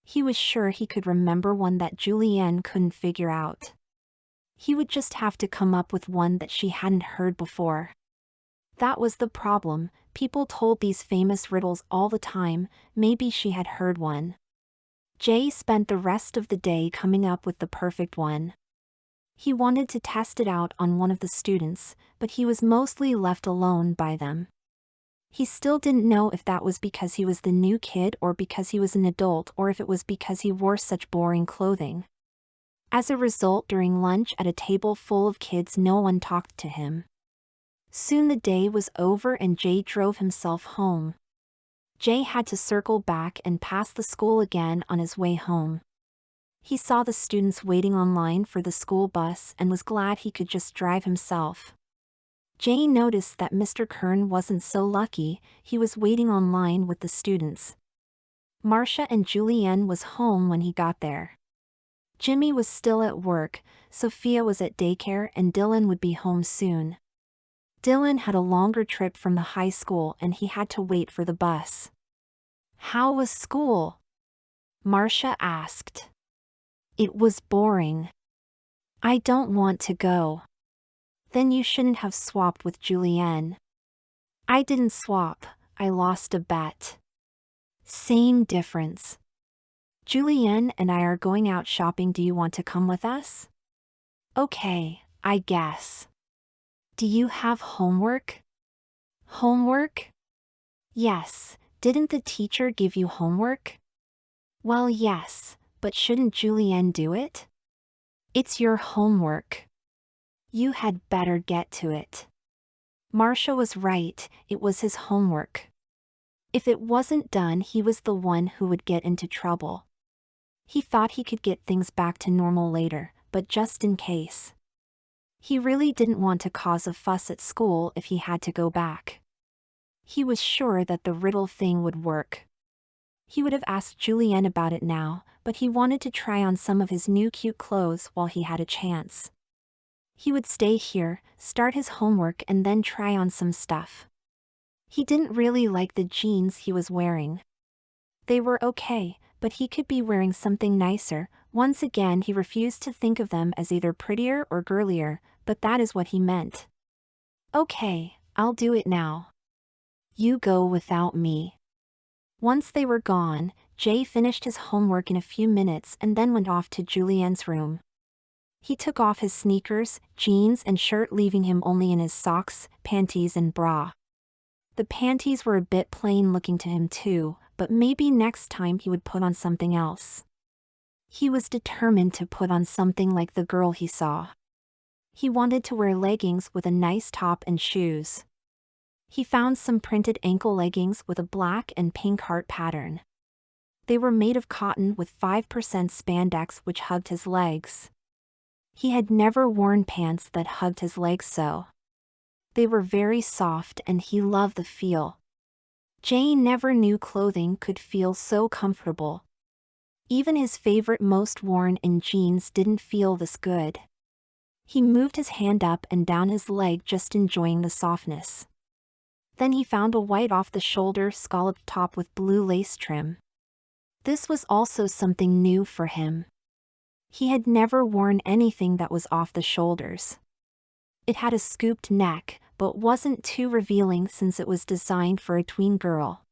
He was sure he could remember one that Julienne couldn't figure out. He would just have to come up with one that she hadn't heard before. That was the problem, people told these famous riddles all the time, maybe she had heard one. Jay spent the rest of the day coming up with the perfect one. He wanted to test it out on one of the students, but he was mostly left alone by them. He still didn't know if that was because he was the new kid or because he was an adult or if it was because he wore such boring clothing. As a result, during lunch at a table full of kids, no one talked to him. Soon the day was over and Jay drove himself home. Jay had to circle back and pass the school again on his way home. He saw the students waiting online for the school bus and was glad he could just drive himself. Jay noticed that Mr. Kern wasn't so lucky, he was waiting online with the students. Marcia and Julienne was home when he got there. Jimmy was still at work, Sophia was at daycare, and Dylan would be home soon. Dylan had a longer trip from the high school and he had to wait for the bus. "How was school?" Marcia asked. "It was boring. I don't want to go." "Then you shouldn't have swapped with Julienne." "I didn't swap, I lost a bet." "Same difference." "Julienne and I are going out shopping. Do you want to come with us?" "Okay, I guess." "Do you have homework?" "Homework?" "Yes, didn't the teacher give you homework?" "Well, yes, but shouldn't Julienne do it?" "It's your homework. You had better get to it." Marcia was right, it was his homework. If it wasn't done, he was the one who would get into trouble. He thought he could get things back to normal later, but just in case. He really didn't want to cause a fuss at school if he had to go back. He was sure that the riddle thing would work. He would have asked Julienne about it now, but he wanted to try on some of his new cute clothes while he had a chance. He would stay here, start his homework and then try on some stuff. He didn't really like the jeans he was wearing. They were okay, but he could be wearing something nicer. Once again he refused to think of them as either prettier or girlier, but that is what he meant. "Okay, I'll do it now. You go without me." Once they were gone, Jay finished his homework in a few minutes and then went off to Julienne's room. He took off his sneakers, jeans and shirt, leaving him only in his socks, panties and bra. The panties were a bit plain looking to him too, but maybe next time he would put on something else. He was determined to put on something like the girl he saw. He wanted to wear leggings with a nice top and shoes. He found some printed ankle leggings with a black and pink heart pattern. They were made of cotton with 5% spandex which hugged his legs. He had never worn pants that hugged his legs so. They were very soft and he loved the feel. Jay never knew clothing could feel so comfortable. Even his favorite most worn-in jeans didn't feel this good. He moved his hand up and down his leg, just enjoying the softness. Then he found a white off-the-shoulder scalloped top with blue lace trim. This was also something new for him. He had never worn anything that was off the shoulders. It had a scooped neck, but wasn't too revealing since it was designed for a tween girl.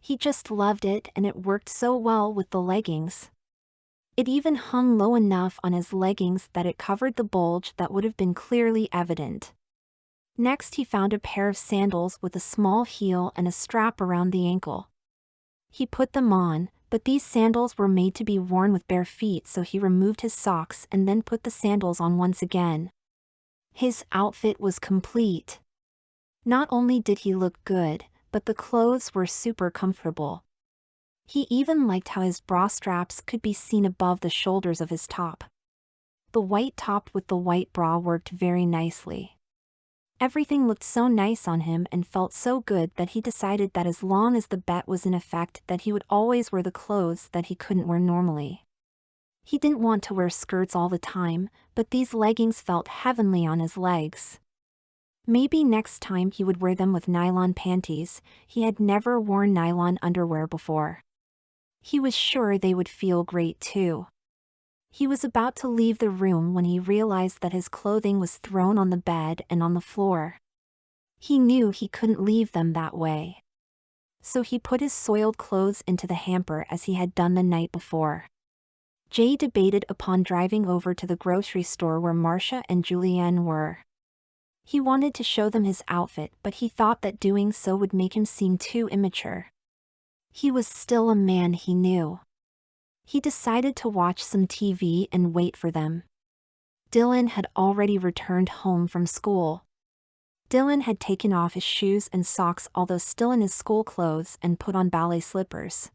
He just loved it and it worked so well with the leggings. It even hung low enough on his leggings that it covered the bulge that would have been clearly evident. Next he found a pair of sandals with a small heel and a strap around the ankle. He put them on, but these sandals were made to be worn with bare feet, so he removed his socks and then put the sandals on once again. His outfit was complete. Not only did he look good, but the clothes were super comfortable. He even liked how his bra straps could be seen above the shoulders of his top. The white top with the white bra worked very nicely. Everything looked so nice on him and felt so good that he decided that as long as the bet was in effect that he would always wear the clothes that he couldn't wear normally. He didn't want to wear skirts all the time, but these leggings felt heavenly on his legs. Maybe next time he would wear them with nylon panties. He had never worn nylon underwear before. He was sure they would feel great too. He was about to leave the room when he realized that his clothing was thrown on the bed and on the floor. He knew he couldn't leave them that way. So he put his soiled clothes into the hamper as he had done the night before. Jay debated upon driving over to the grocery store where Marcia and Julienne were. He wanted to show them his outfit, but he thought that doing so would make him seem too immature. He was still a man, he knew. He decided to watch some TV and wait for them. Dylan had already returned home from school. Dylan had taken off his shoes and socks, although still in his school clothes, and put on ballet slippers.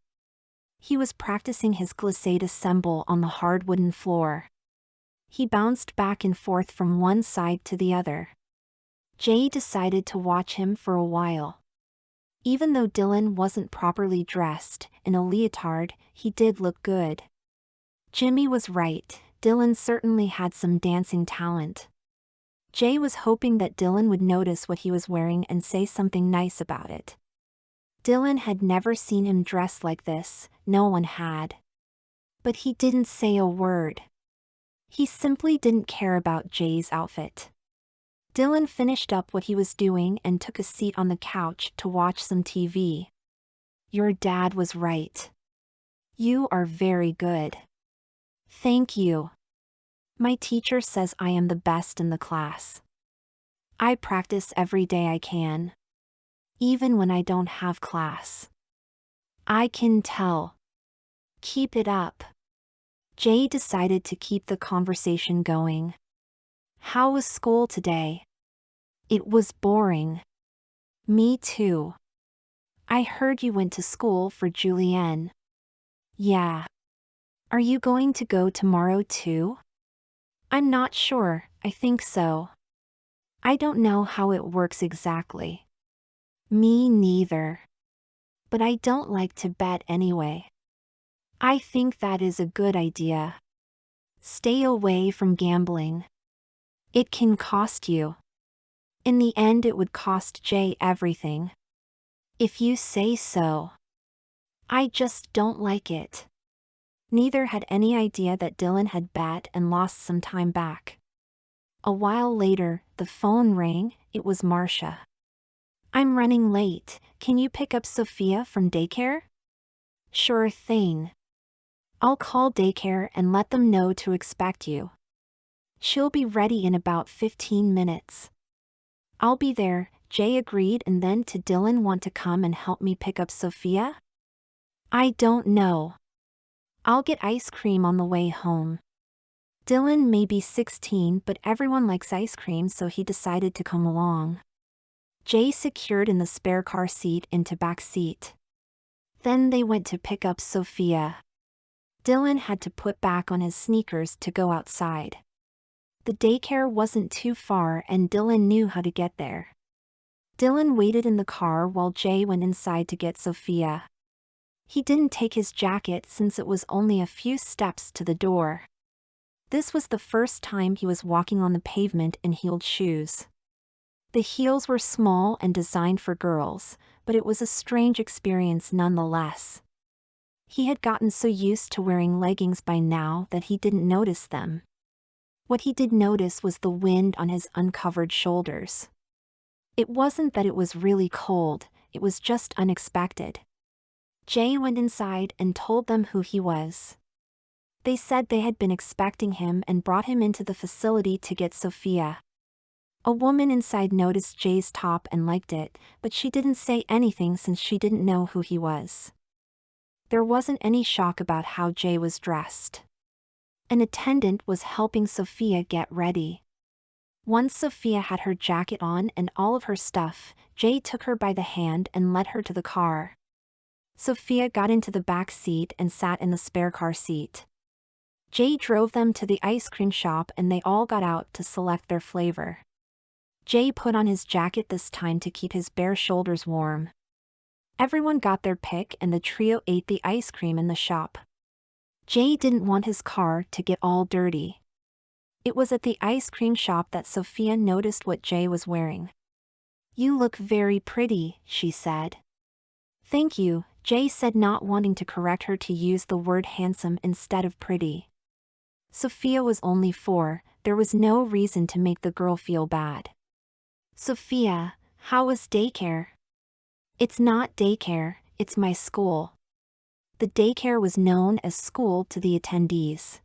He was practicing his glissade assemble on the hard wooden floor. He bounced back and forth from one side to the other. Jay decided to watch him for a while. Even though Dylan wasn't properly dressed, in a leotard, he did look good. Jimmy was right, Dylan certainly had some dancing talent. Jay was hoping that Dylan would notice what he was wearing and say something nice about it. Dylan had never seen him dressed like this, no one had. But he didn't say a word. He simply didn't care about Jay's outfit. Dylan finished up what he was doing and took a seat on the couch to watch some TV. Your dad was right. You are very good. Thank you. My teacher says I am the best in the class. I practice every day I can. Even when I don't have class. I can tell. Keep it up. Jay decided to keep the conversation going. How was school today? It was boring. Me too. I heard you went to school for Julienne. Yeah. Are you going to go tomorrow too? I'm not sure, I think so. I don't know how it works exactly. Me neither. But I don't like to bet anyway. I think that is a good idea. Stay away from gambling. It can cost you. In the end, it would cost Jay everything. If you say so. I just don't like it. Neither had any idea that Dylan had bet and lost some time back. A while later, the phone rang. It was Marcia. I'm running late. Can you pick up Sophia from daycare? Sure thing. I'll call daycare and let them know to expect you. She'll be ready in about 15 minutes. I'll be there, Jay agreed, and then to Dylan, want to come and help me pick up Sophia? I don't know. I'll get ice cream on the way home. Dylan may be 16, but everyone likes ice cream, so he decided to come along. Jay secured in the spare car seat into back seat. Then they went to pick up Sophia. Dylan had to put back on his sneakers to go outside. The daycare wasn't too far and Dylan knew how to get there. Dylan waited in the car while Jay went inside to get Sophia. He didn't take his jacket since it was only a few steps to the door. This was the first time he was walking on the pavement in heeled shoes. The heels were small and designed for girls, but it was a strange experience nonetheless. He had gotten so used to wearing leggings by now that he didn't notice them. What he did notice was the wind on his uncovered shoulders. It wasn't that it was really cold, it was just unexpected. Jay went inside and told them who he was. They said they had been expecting him and brought him into the facility to get Sophia. A woman inside noticed Jay's top and liked it, but she didn't say anything since she didn't know who he was. There wasn't any shock about how Jay was dressed. An attendant was helping Sophia get ready. Once Sophia had her jacket on and all of her stuff, Jay took her by the hand and led her to the car. Sophia got into the back seat and sat in the spare car seat. Jay drove them to the ice cream shop and they all got out to select their flavor. Jay put on his jacket this time to keep his bare shoulders warm. Everyone got their pick and the trio ate the ice cream in the shop. Jay didn't want his car to get all dirty. It was at the ice cream shop that Sophia noticed what Jay was wearing. You look very pretty, she said. Thank you, Jay said, not wanting to correct her to use the word handsome instead of pretty. Sophia was only 4, there was no reason to make the girl feel bad. Sophia, how was daycare? It's not daycare, it's my school. The daycare was known as school to the attendees.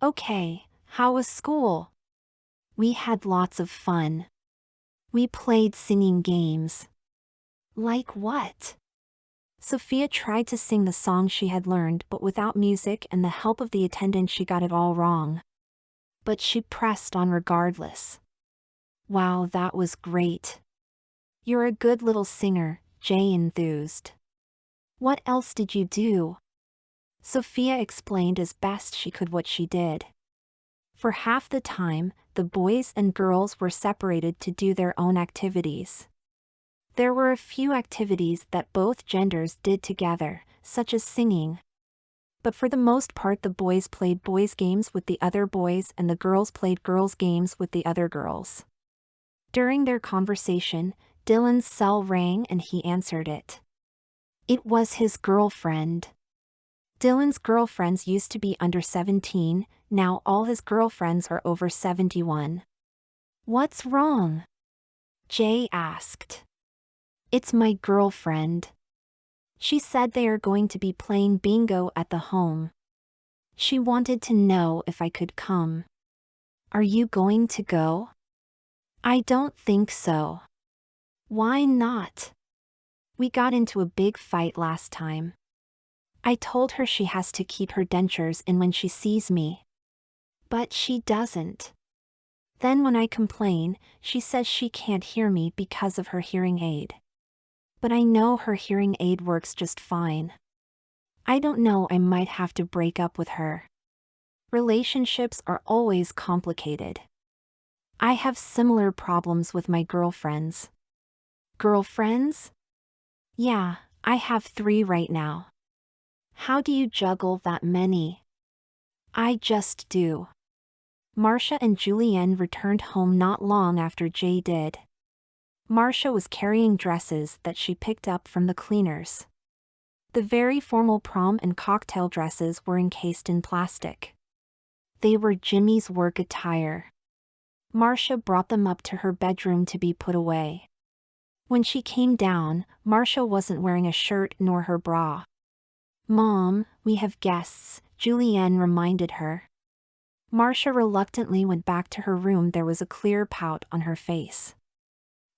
Okay, how was school? We had lots of fun. We played singing games. Like what? Sophia tried to sing the song she had learned, but without music and the help of the attendant she got it all wrong. But she pressed on regardless. Wow, that was great. You're a good little singer, Jay enthused. What else did you do? Sophia explained as best she could what she did. For half the time, the boys and girls were separated to do their own activities. There were a few activities that both genders did together, such as singing. But for the most part, the boys played boys' games with the other boys and the girls played girls' games with the other girls. During their conversation, Dylan's cell rang and he answered it. It was his girlfriend. Dylan's girlfriends used to be under 17, now all his girlfriends are over 71. What's wrong? Jay asked. It's my girlfriend. She said they are going to be playing bingo at the home. She wanted to know if I could come. Are you going to go? I don't think so. Why not? We got into a big fight last time. I told her she has to keep her dentures in when she sees me. But she doesn't. Then when I complain, she says she can't hear me because of her hearing aid. But I know her hearing aid works just fine. I don't know, I might have to break up with her. Relationships are always complicated. I have similar problems with my girlfriends. Girlfriends? Yeah, I have 3 right now. How do you juggle that many? I just do. Marcia and Julienne returned home not long after Jay did. Marcia was carrying dresses that she picked up from the cleaners. The very formal prom and cocktail dresses were encased in plastic. They were Jimmy's work attire. Marcia brought them up to her bedroom to be put away. When she came down, Marcia wasn't wearing a shirt nor her bra. Mom, we have guests, Julienne reminded her. Marcia reluctantly went back to her room. There was a clear pout on her face.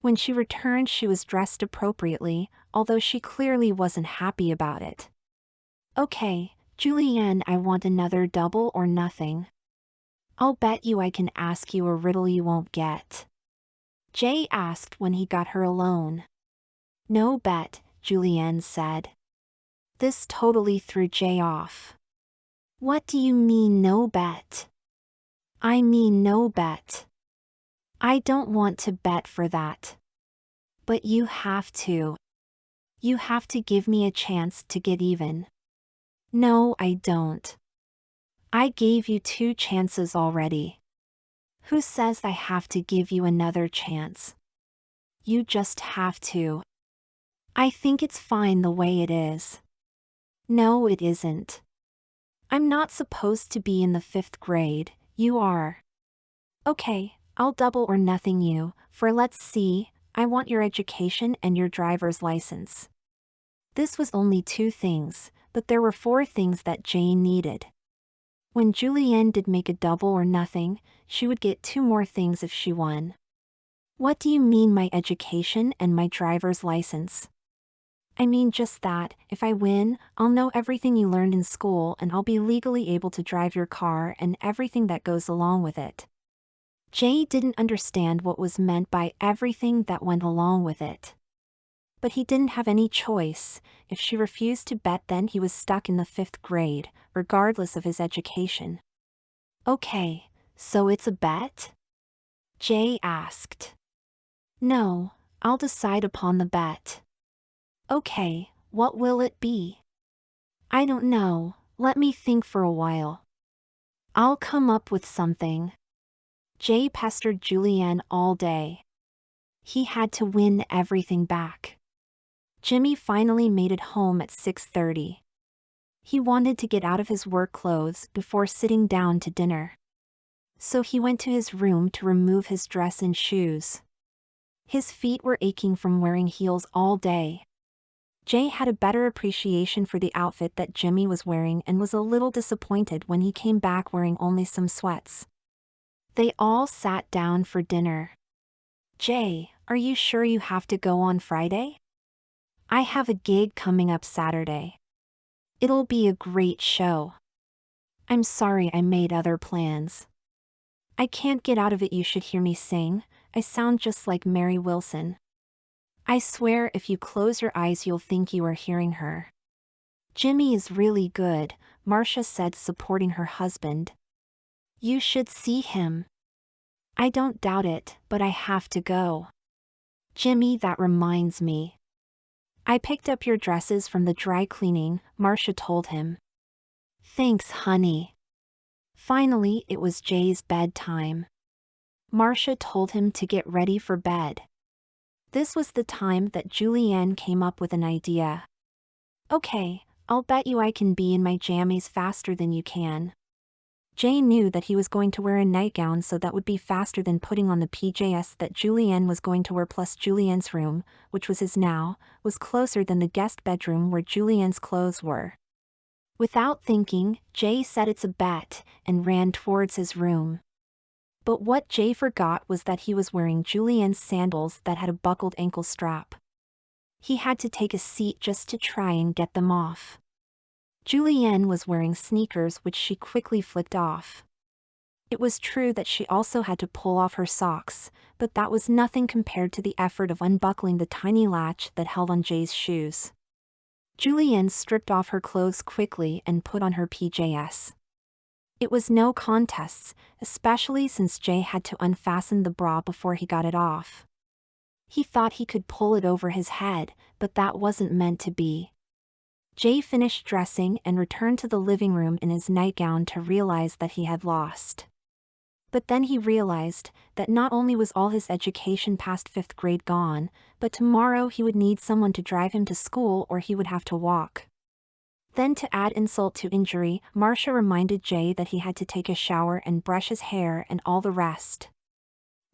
When she returned, she was dressed appropriately, although she clearly wasn't happy about it. Okay, Julienne, I want another double or nothing. I'll bet you I can ask you a riddle you won't get. Jay asked when he got her alone. No bet, Julienne said. This totally threw Jay off. What do you mean no bet? I mean no bet. I don't want to bet for that. But you have to. You have to give me a chance to get even. No, I don't. I gave you 2 chances already. Who says I have to give you another chance? You just have to. I think it's fine the way it is. No, it isn't. I'm not supposed to be in the 5th grade, you are. Okay, I'll double or nothing you, for let's see, I want your education and your driver's license. This was only 2 things, but there were 4 things that Jane needed. When Julienne did make a double or nothing, she would get 2 more things if she won. What do you mean my education and my driver's license? I mean just that, if I win, I'll know everything you learned in school and I'll be legally able to drive your car and everything that goes along with it. Jay didn't understand what was meant by everything that went along with it. But he didn't have any choice. If she refused to bet, then he was stuck in the 5th grade, regardless of his education. Okay, so it's a bet? Jay asked. No, I'll decide upon the bet. Okay, what will it be? I don't know, let me think for a while. I'll come up with something. Jay pestered Julienne all day. He had to win everything back. Jimmy finally made it home at 6:30. He wanted to get out of his work clothes before sitting down to dinner. So he went to his room to remove his dress and shoes. His feet were aching from wearing heels all day. Jay had a better appreciation for the outfit that Jimmy was wearing and was a little disappointed when he came back wearing only some sweats. They all sat down for dinner. Jay, are you sure you have to go on Friday? I have a gig coming up Saturday. It'll be a great show. I'm sorry I made other plans. I can't get out of it. You should hear me sing. I sound just like Mary Wilson. I swear if you close your eyes you'll think you are hearing her. Jimmy is really good, Marcia said, supporting her husband. You should see him. I don't doubt it, but I have to go. Jimmy, that reminds me. I picked up your dresses from the dry cleaning, Marcia told him. Thanks, honey. Finally, it was Jay's bedtime. Marcia told him to get ready for bed. This was the time that Julianne came up with an idea. Okay, I'll bet you I can be in my jammies faster than you can. Jay knew that he was going to wear a nightgown, so that would be faster than putting on the PJs that Julianne was going to wear, plus Julianne's room, which was his now, was closer than the guest bedroom where Julianne's clothes were. Without thinking, Jay said it's a bet, and ran towards his room. But what Jay forgot was that he was wearing Julianne's sandals that had a buckled ankle strap. He had to take a seat just to try and get them off. Julianne was wearing sneakers, which she quickly flicked off. It was true that she also had to pull off her socks, but that was nothing compared to the effort of unbuckling the tiny latch that held on Jay's shoes. Julianne stripped off her clothes quickly and put on her PJs. It was no contests, especially since Jay had to unfasten the bra before he got it off. He thought he could pull it over his head, but that wasn't meant to be. Jay finished dressing and returned to the living room in his nightgown to realize that he had lost. But then he realized that not only was all his education past 5th grade gone, but tomorrow he would need someone to drive him to school or he would have to walk. Then, to add insult to injury, Marcia reminded Jay that he had to take a shower and brush his hair and all the rest.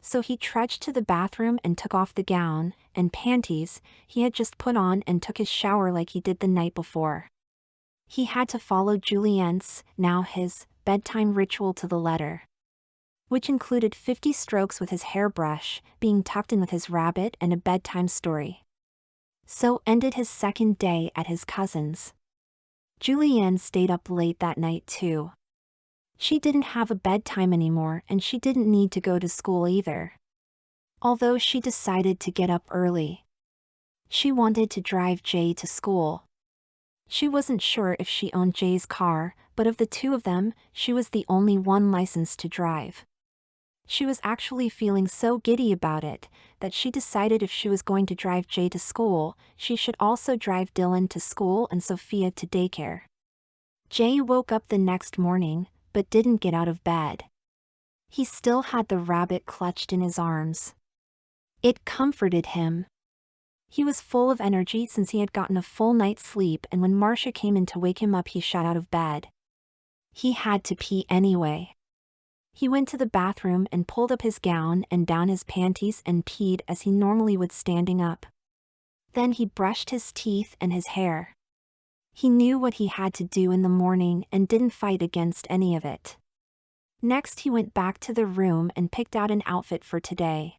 So he trudged to the bathroom and took off the gown and panties he had just put on and took his shower like he did the night before. He had to follow Julianne's, now his, bedtime ritual to the letter, which included 50 strokes with his hairbrush, being tucked in with his rabbit, and a bedtime story. So ended his second day at his cousin's. Julianne stayed up late that night too. She didn't have a bedtime anymore, and she didn't need to go to school either. Although she decided to get up early. She wanted to drive Jay to school. She wasn't sure if she owned Jay's car, but of the two of them, she was the only one licensed to drive. She was actually feeling so giddy about it, that she decided if she was going to drive Jay to school, she should also drive Dylan to school and Sophia to daycare. Jay woke up the next morning, but didn't get out of bed. He still had the rabbit clutched in his arms. It comforted him. He was full of energy since he had gotten a full night's sleep, and when Marcia came in to wake him up, he shot out of bed. He had to pee anyway. He went to the bathroom and pulled up his gown and down his panties and peed as he normally would standing up. Then he brushed his teeth and his hair. He knew what he had to do in the morning and didn't fight against any of it. Next, he went back to the room and picked out an outfit for today.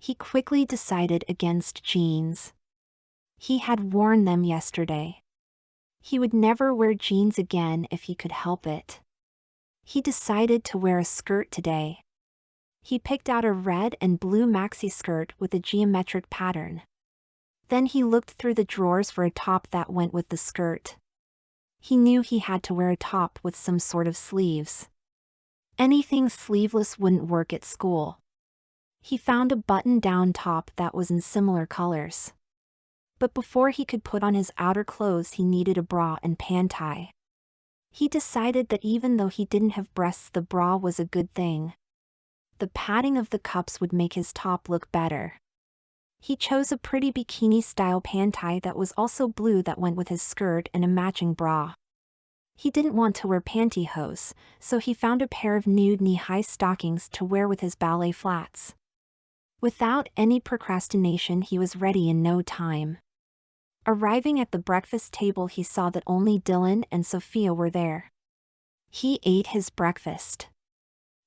He quickly decided against jeans. He had worn them yesterday. He would never wear jeans again if he could help it. He decided to wear a skirt today. He picked out a red and blue maxi skirt with a geometric pattern. Then he looked through the drawers for a top that went with the skirt. He knew he had to wear a top with some sort of sleeves. Anything sleeveless wouldn't work at school. He found a button-down top that was in similar colors. But before he could put on his outer clothes, he needed a bra and panty. He decided that even though he didn't have breasts, the bra was a good thing. The padding of the cups would make his top look better. He chose a pretty bikini-style panty that was also blue that went with his skirt and a matching bra. He didn't want to wear pantyhose, so he found a pair of nude knee-high stockings to wear with his ballet flats. Without any procrastination, he was ready in no time. Arriving at the breakfast table, he saw that only Dylan and Sophia were there. He ate his breakfast.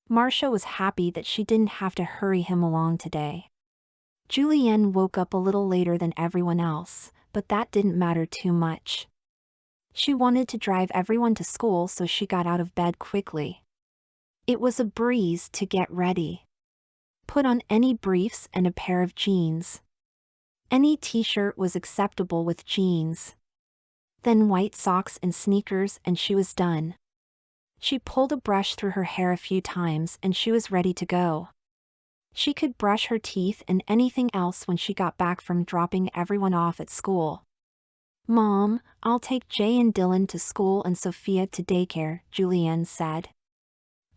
Marcia was happy that she didn't have to hurry him along today. Julianne woke up a little later than everyone else, but that didn't matter too much. She wanted to drive everyone to school, so she got out of bed quickly. It was a breeze to get ready. Put on any briefs and a pair of jeans. Any t-shirt was acceptable with jeans. Then white socks and sneakers, and she was done. She pulled a brush through her hair a few times and she was ready to go. She could brush her teeth and anything else when she got back from dropping everyone off at school. Mom, I'll take Jay and Dylan to school and Sophia to daycare, Julianne said.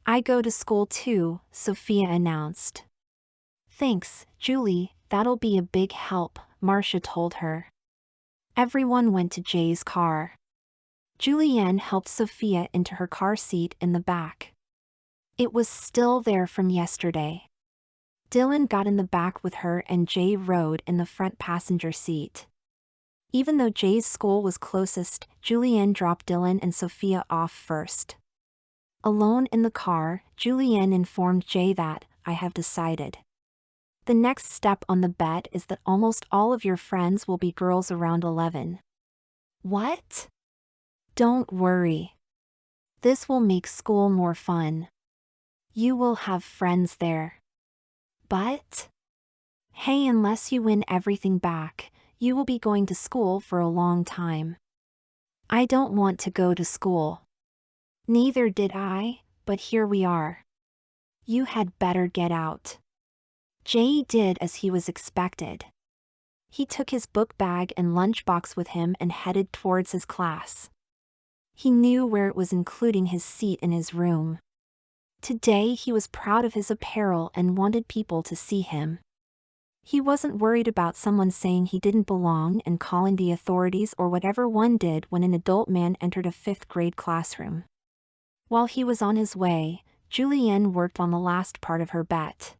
I go to school too, Sophia announced. Thanks, Julie, that'll be a big help, Marcia told her. Everyone went to Jay's car. Julianne helped Sophia into her car seat in the back. It was still there from yesterday. Dylan got in the back with her and Jay rode in the front passenger seat. Even though Jay's school was closest, Julianne dropped Dylan and Sophia off first. Alone in the car, Julianne informed Jay that, I have decided. The next step on the bet is that almost all of your friends will be girls around 11. What? Don't worry. This will make school more fun. You will have friends there. But? Hey, unless you win everything back, you will be going to school for a long time. I don't want to go to school. Neither did I, but here we are. You had better get out. Jay did as he was expected. He took his book bag and lunchbox with him and headed towards his class. He knew where it was, including his seat in his room. Today he was proud of his apparel and wanted people to see him. He wasn't worried about someone saying he didn't belong and calling the authorities or whatever one did when an adult man entered a 5th grade classroom. While he was on his way, Julianne worked on the last part of her bet.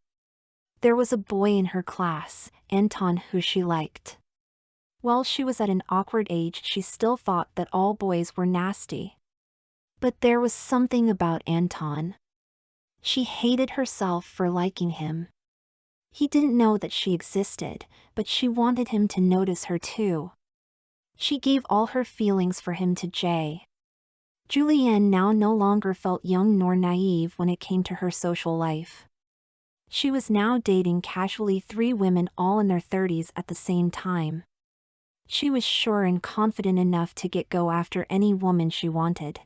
There was a boy in her class, Anton, who she liked. While she was at an awkward age, she still thought that all boys were nasty. But there was something about Anton. She hated herself for liking him. He didn't know that she existed, but she wanted him to notice her too. She gave all her feelings for him to Jay. Julianne now no longer felt young nor naive when it came to her social life. She was now dating casually 3 women all in their 30s at the same time. She was sure and confident enough to go after any woman she wanted.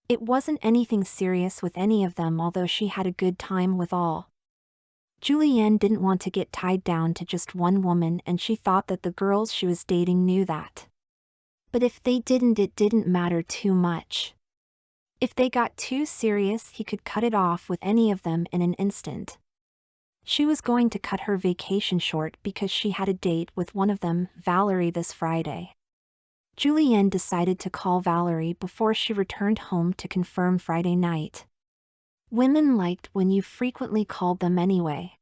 It wasn't anything serious with any of them, although she had a good time with all. Julianne didn't want to get tied down to just one woman, and she thought that the girls she was dating knew that. But if they didn't, it didn't matter too much. If they got too serious, he could cut it off with any of them in an instant. She was going to cut her vacation short because she had a date with one of them, Valerie, this Friday. Julianne decided to call Valerie before she returned home to confirm Friday night. Women liked when you frequently called them anyway.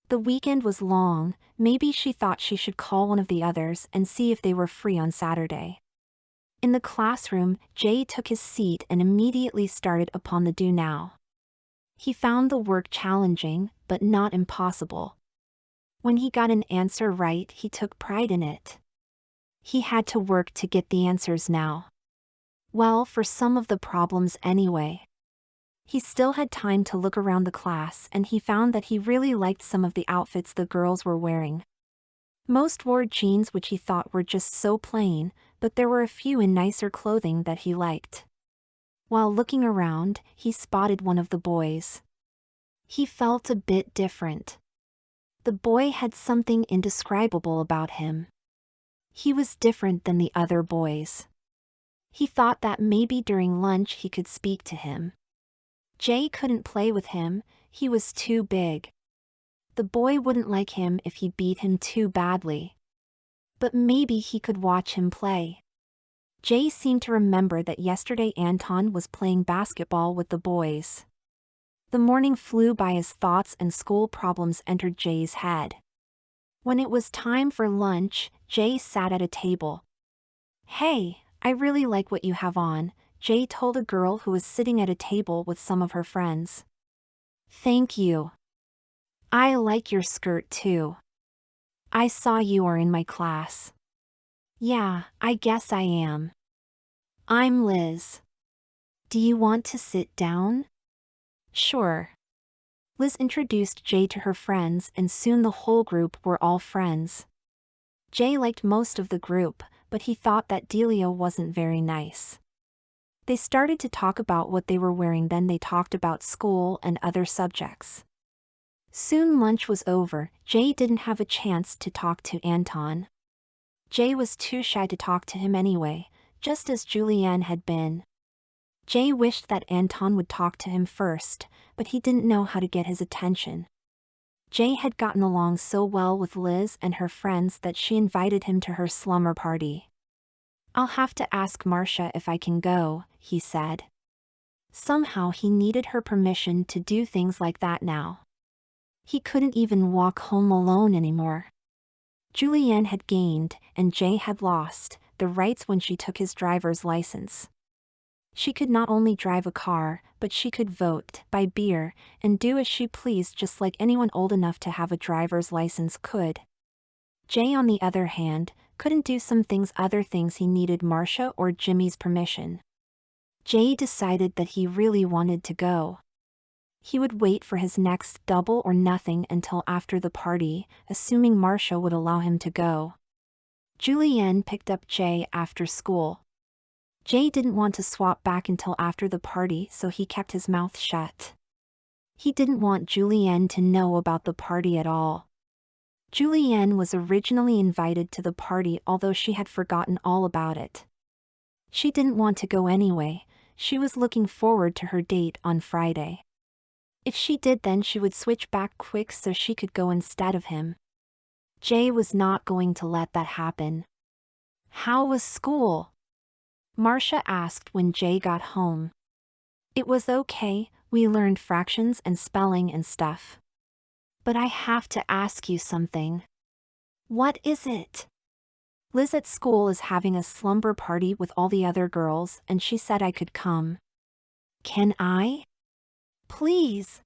The weekend was long, maybe she thought she should call one of the others and see if they were free on Saturday. In the classroom, Jay took his seat and immediately started upon the do now. He found the work challenging, but not impossible. When he got an answer right, he took pride in it. He had to work to get the answers now. Well, for some of the problems anyway. He still had time to look around the class, and he found that he really liked some of the outfits the girls were wearing. Most wore jeans, which he thought were just so plain, but there were a few in nicer clothing that he liked. While looking around, he spotted one of the boys. He felt a bit different. The boy had something indescribable about him. He was different than the other boys. He thought that maybe during lunch he could speak to him. Jay couldn't play with him, he was too big. The boy wouldn't like him if he beat him too badly. But maybe he could watch him play. Jay seemed to remember that yesterday Anton was playing basketball with the boys. The morning flew by as thoughts and school problems entered Jay's head. When it was time for lunch, Jay sat at a table. "Hey, I really like what you have on," Jay told a girl who was sitting at a table with some of her friends. "Thank you. I like your skirt too. I saw you are in my class." "Yeah, I guess I am. I'm Liz. Do you want to sit down?" "Sure." Liz introduced Jay to her friends, and soon the whole group were all friends. Jay liked most of the group, but he thought that Delia wasn't very nice. They started to talk about what they were wearing, then they talked about school and other subjects. Soon lunch was over. Jay didn't have a chance to talk to Anton. Jay was too shy to talk to him anyway, just as Julianne had been. Jay wished that Anton would talk to him first, but he didn't know how to get his attention. Jay had gotten along so well with Liz and her friends that she invited him to her slumber party. "I'll have to ask Marcia if I can go," he said. Somehow he needed her permission to do things like that now. He couldn't even walk home alone anymore. Julianne had gained, and Jay had lost, the rights when she took his driver's license. She could not only drive a car, but she could vote, buy beer, and do as she pleased just like anyone old enough to have a driver's license could. Jay, on the other hand, couldn't do some things, other things he needed Marcia or Jimmy's permission. Jay decided that he really wanted to go. He would wait for his next double or nothing until after the party, assuming Marcia would allow him to go. Julianne picked up Jay after school. Jay didn't want to swap back until after the party, so he kept his mouth shut. He didn't want Julianne to know about the party at all. Julianne was originally invited to the party, although she had forgotten all about it. She didn't want to go anyway. She was looking forward to her date on Friday. If she did, then she would switch back quick so she could go instead of him. Jay was not going to let that happen. "How was school?" Marcia asked when Jay got home. "It was okay, we learned fractions and spelling and stuff. But I have to ask you something." "What is it?" "Liz at school is having a slumber party with all the other girls, and she said I could come." "Can I?" "Please."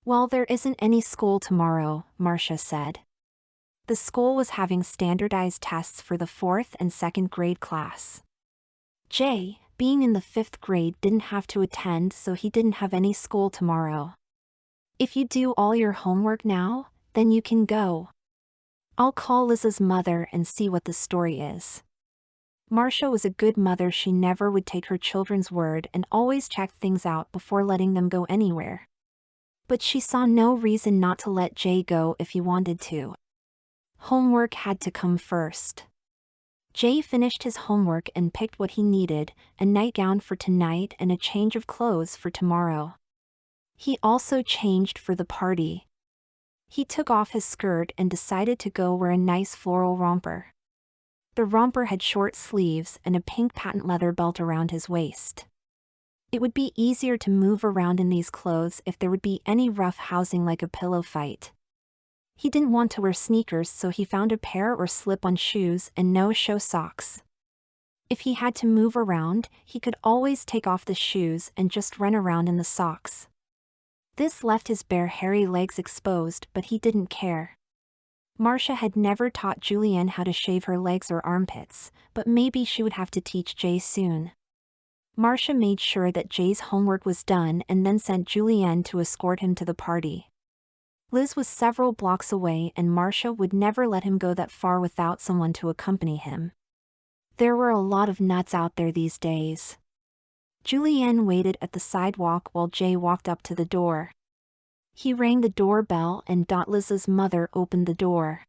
"Well, there isn't any school tomorrow," Marcia said. The school was having standardized tests for the 4th and 2nd grade class. Jay, being in the 5th grade, didn't have to attend, so he didn't have any school tomorrow. "If you do all your homework now, then you can go. I'll call Liz's mother and see what the story is." Marcia was a good mother. She never would take her children's word and always checked things out before letting them go anywhere. But she saw no reason not to let Jay go if he wanted to. Homework had to come first. Jay finished his homework and picked what he needed, a nightgown for tonight and a change of clothes for tomorrow. He also changed for the party. He took off his skirt and decided to go wear a nice floral romper. The romper had short sleeves and a pink patent leather belt around his waist. It would be easier to move around in these clothes if there would be any rough housing like a pillow fight. He didn't want to wear sneakers, so he found a pair or slip-on shoes and no-show socks. If he had to move around, he could always take off the shoes and just run around in the socks. This left his bare hairy legs exposed, but he didn't care. Marcia had never taught Julianne how to shave her legs or armpits, but maybe she would have to teach Jay soon. Marcia made sure that Jay's homework was done and then sent Julianne to escort him to the party. Liz was several blocks away, and Marcia would never let him go that far without someone to accompany him. There were a lot of nuts out there these days. Julianne waited at the sidewalk while Jay walked up to the door. He rang the doorbell and Liz's mother opened the door.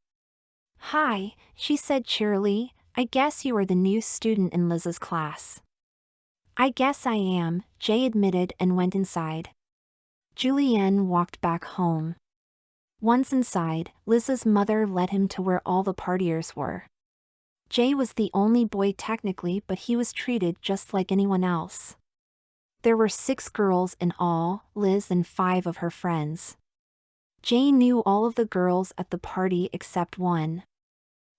"Hi," she said cheerily, "I guess you are the new student in Liz's class." "I guess I am," Jay admitted and went inside. Julianne walked back home. Once inside, Liz's mother led him to where all the partiers were. Jay was the only boy technically, but he was treated just like anyone else. There were 6 girls in all, Liz and 5 of her friends. Jay knew all of the girls at the party except one.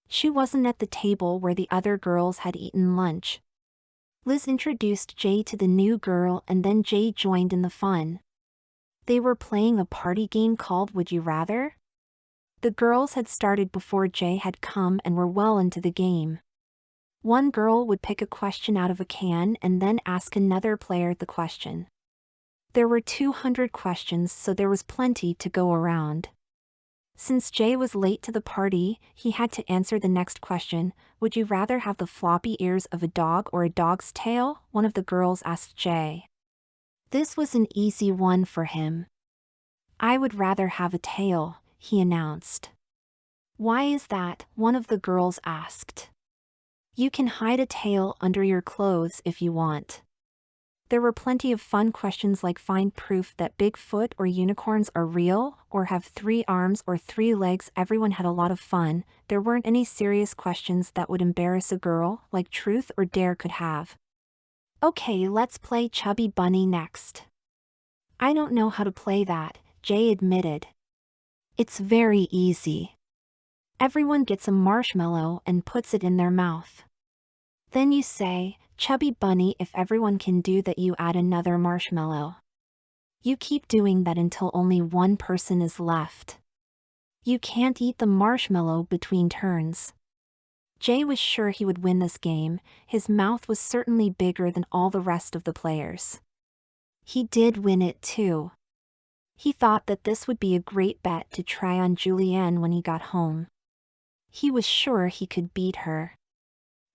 She wasn't at the table where the other girls had eaten lunch. Liz introduced Jay to the new girl and then Jay joined in the fun. They were playing a party game called Would You Rather? The girls had started before Jay had come and were well into the game. One girl would pick a question out of a can and then ask another player the question. There were 200 questions, so there was plenty to go around. Since Jay was late to the party, he had to answer the next question. "Would you rather have the floppy ears of a dog or a dog's tail?" one of the girls asked Jay. This was an easy one for him. "I would rather have a tail," he announced. Why is that? One of the girls asked. You can hide a tail under your clothes if you want. There were plenty of fun questions like find proof that Bigfoot or unicorns are real, or have 3 arms or 3 legs. Everyone had a lot of fun. There weren't any serious questions that would embarrass a girl, like truth or dare could have. Okay, let's play Chubby Bunny next. I don't know how to play that, Jay admitted. It's very easy. Everyone gets a marshmallow and puts it in their mouth. Then you say, Chubby Bunny. If everyone can do that, you add another marshmallow. You keep doing that until only one person is left. You can't eat the marshmallow between turns. Jay was sure he would win this game. His mouth was certainly bigger than all the rest of the players. He did win it too. He thought that this would be a great bet to try on Julianne when he got home. He was sure he could beat her.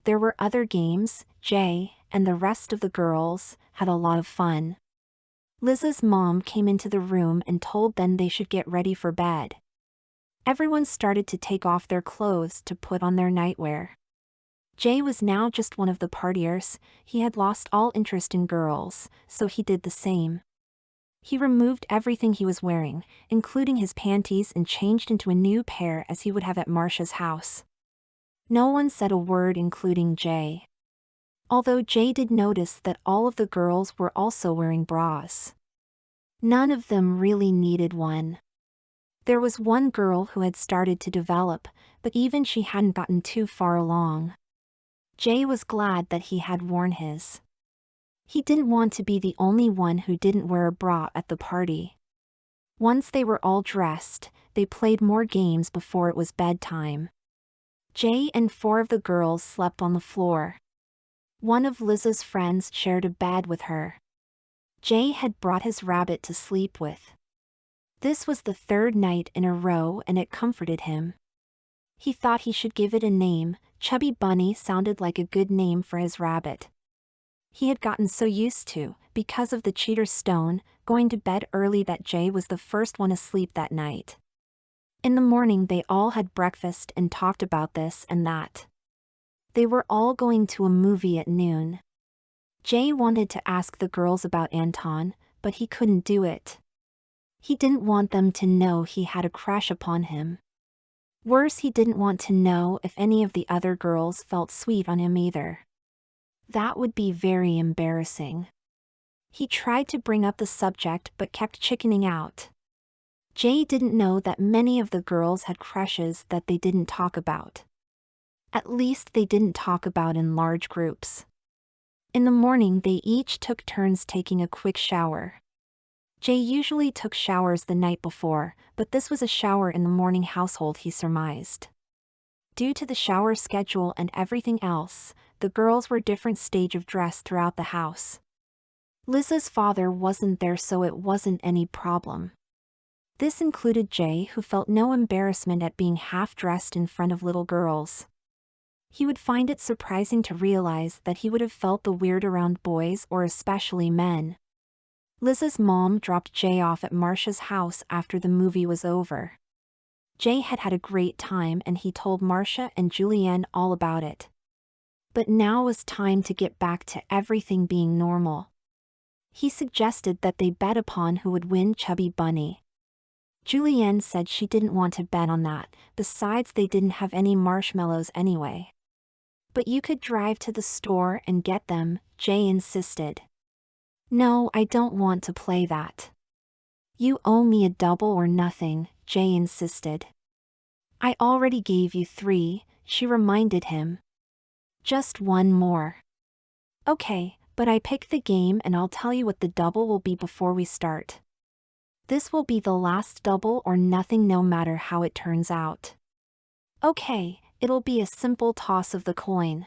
There were other games. Jay and the rest of the girls had a lot of fun. Liz's mom came into the room and told them they should get ready for bed. Everyone started to take off their clothes to put on their nightwear. Jay was now just one of the partiers. He had lost all interest in girls, so he did the same. He removed everything he was wearing, including his panties, and changed into a new pair as he would have at Marcia's house. No one said a word, including Jay. Although Jay did notice that all of the girls were also wearing bras. None of them really needed one. There was one girl who had started to develop, but even she hadn't gotten too far along. Jay was glad that he had worn his. He didn't want to be the only one who didn't wear a bra at the party. Once they were all dressed, they played more games before it was bedtime. Jay and 4 of the girls slept on the floor. One of Liz's friends shared a bed with her. Jay had brought his rabbit to sleep with. This was the 3rd night in a row and it comforted him. He thought he should give it a name. Chubby Bunny sounded like a good name for his rabbit. He had gotten so used to, because of the cheater's stone, going to bed early that Jay was the first one asleep that night. In the morning they all had breakfast and talked about this and that. They were all going to a movie at noon. Jay wanted to ask the girls about Anton, but he couldn't do it. He didn't want them to know he had a crush upon him. Worse, he didn't want to know if any of the other girls felt sweet on him either. That would be very embarrassing. He tried to bring up the subject but kept chickening out. Jay didn't know that many of the girls had crushes that they didn't talk about. At least they didn't talk about in large groups. In the morning they each took turns taking a quick shower. Jay usually took showers the night before, but this was a shower in the morning household, he surmised. Due to the shower schedule and everything else, the girls were different stage of dress throughout the house. Liz's father wasn't there, so it wasn't any problem. This included Jay, who felt no embarrassment at being half-dressed in front of little girls. He would find it surprising to realize that he would have felt the weird around boys, or especially men. Liz's mom dropped Jay off at Marcia's house after the movie was over. Jay had had a great time and he told Marcia and Julianne all about it. But now was time to get back to everything being normal. He suggested that they bet upon who would win Chubby Bunny. Julianne said she didn't want to bet on that, besides they didn't have any marshmallows anyway. But you could drive to the store and get them, Jay insisted. No, I don't want to play that. You owe me a double or nothing, Jay insisted. I already gave you 3, she reminded him. Just one more. Okay, but I pick the game and I'll tell you what the double will be before we start. This will be the last double or nothing, no matter how it turns out. Okay, it'll be a simple toss of the coin.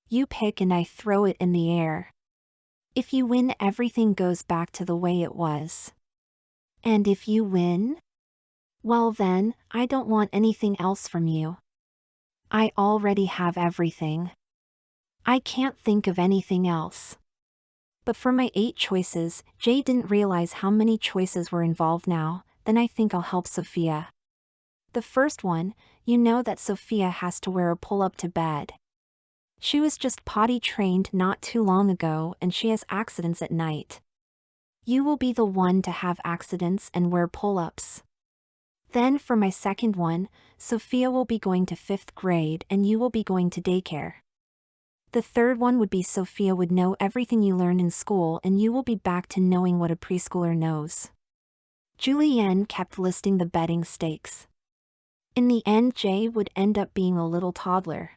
You pick and I throw it in the air. If you win, everything goes back to the way it was. And if you win? Well then, I don't want anything else from you. I already have everything. I can't think of anything else. But for my 8 choices, Jay didn't realize how many choices were involved now. Then I think I'll help Sophia. The first one, you know that Sophia has to wear a pull-up to bed. She was just potty trained not too long ago and she has accidents at night. You will be the one to have accidents and wear pull-ups. Then for my second one, Sophia will be going to 5th grade and you will be going to daycare. The third one would be Sophia would know everything you learned in school and you will be back to knowing what a preschooler knows. Julienne kept listing the betting stakes. In the end, Jay would end up being a little toddler.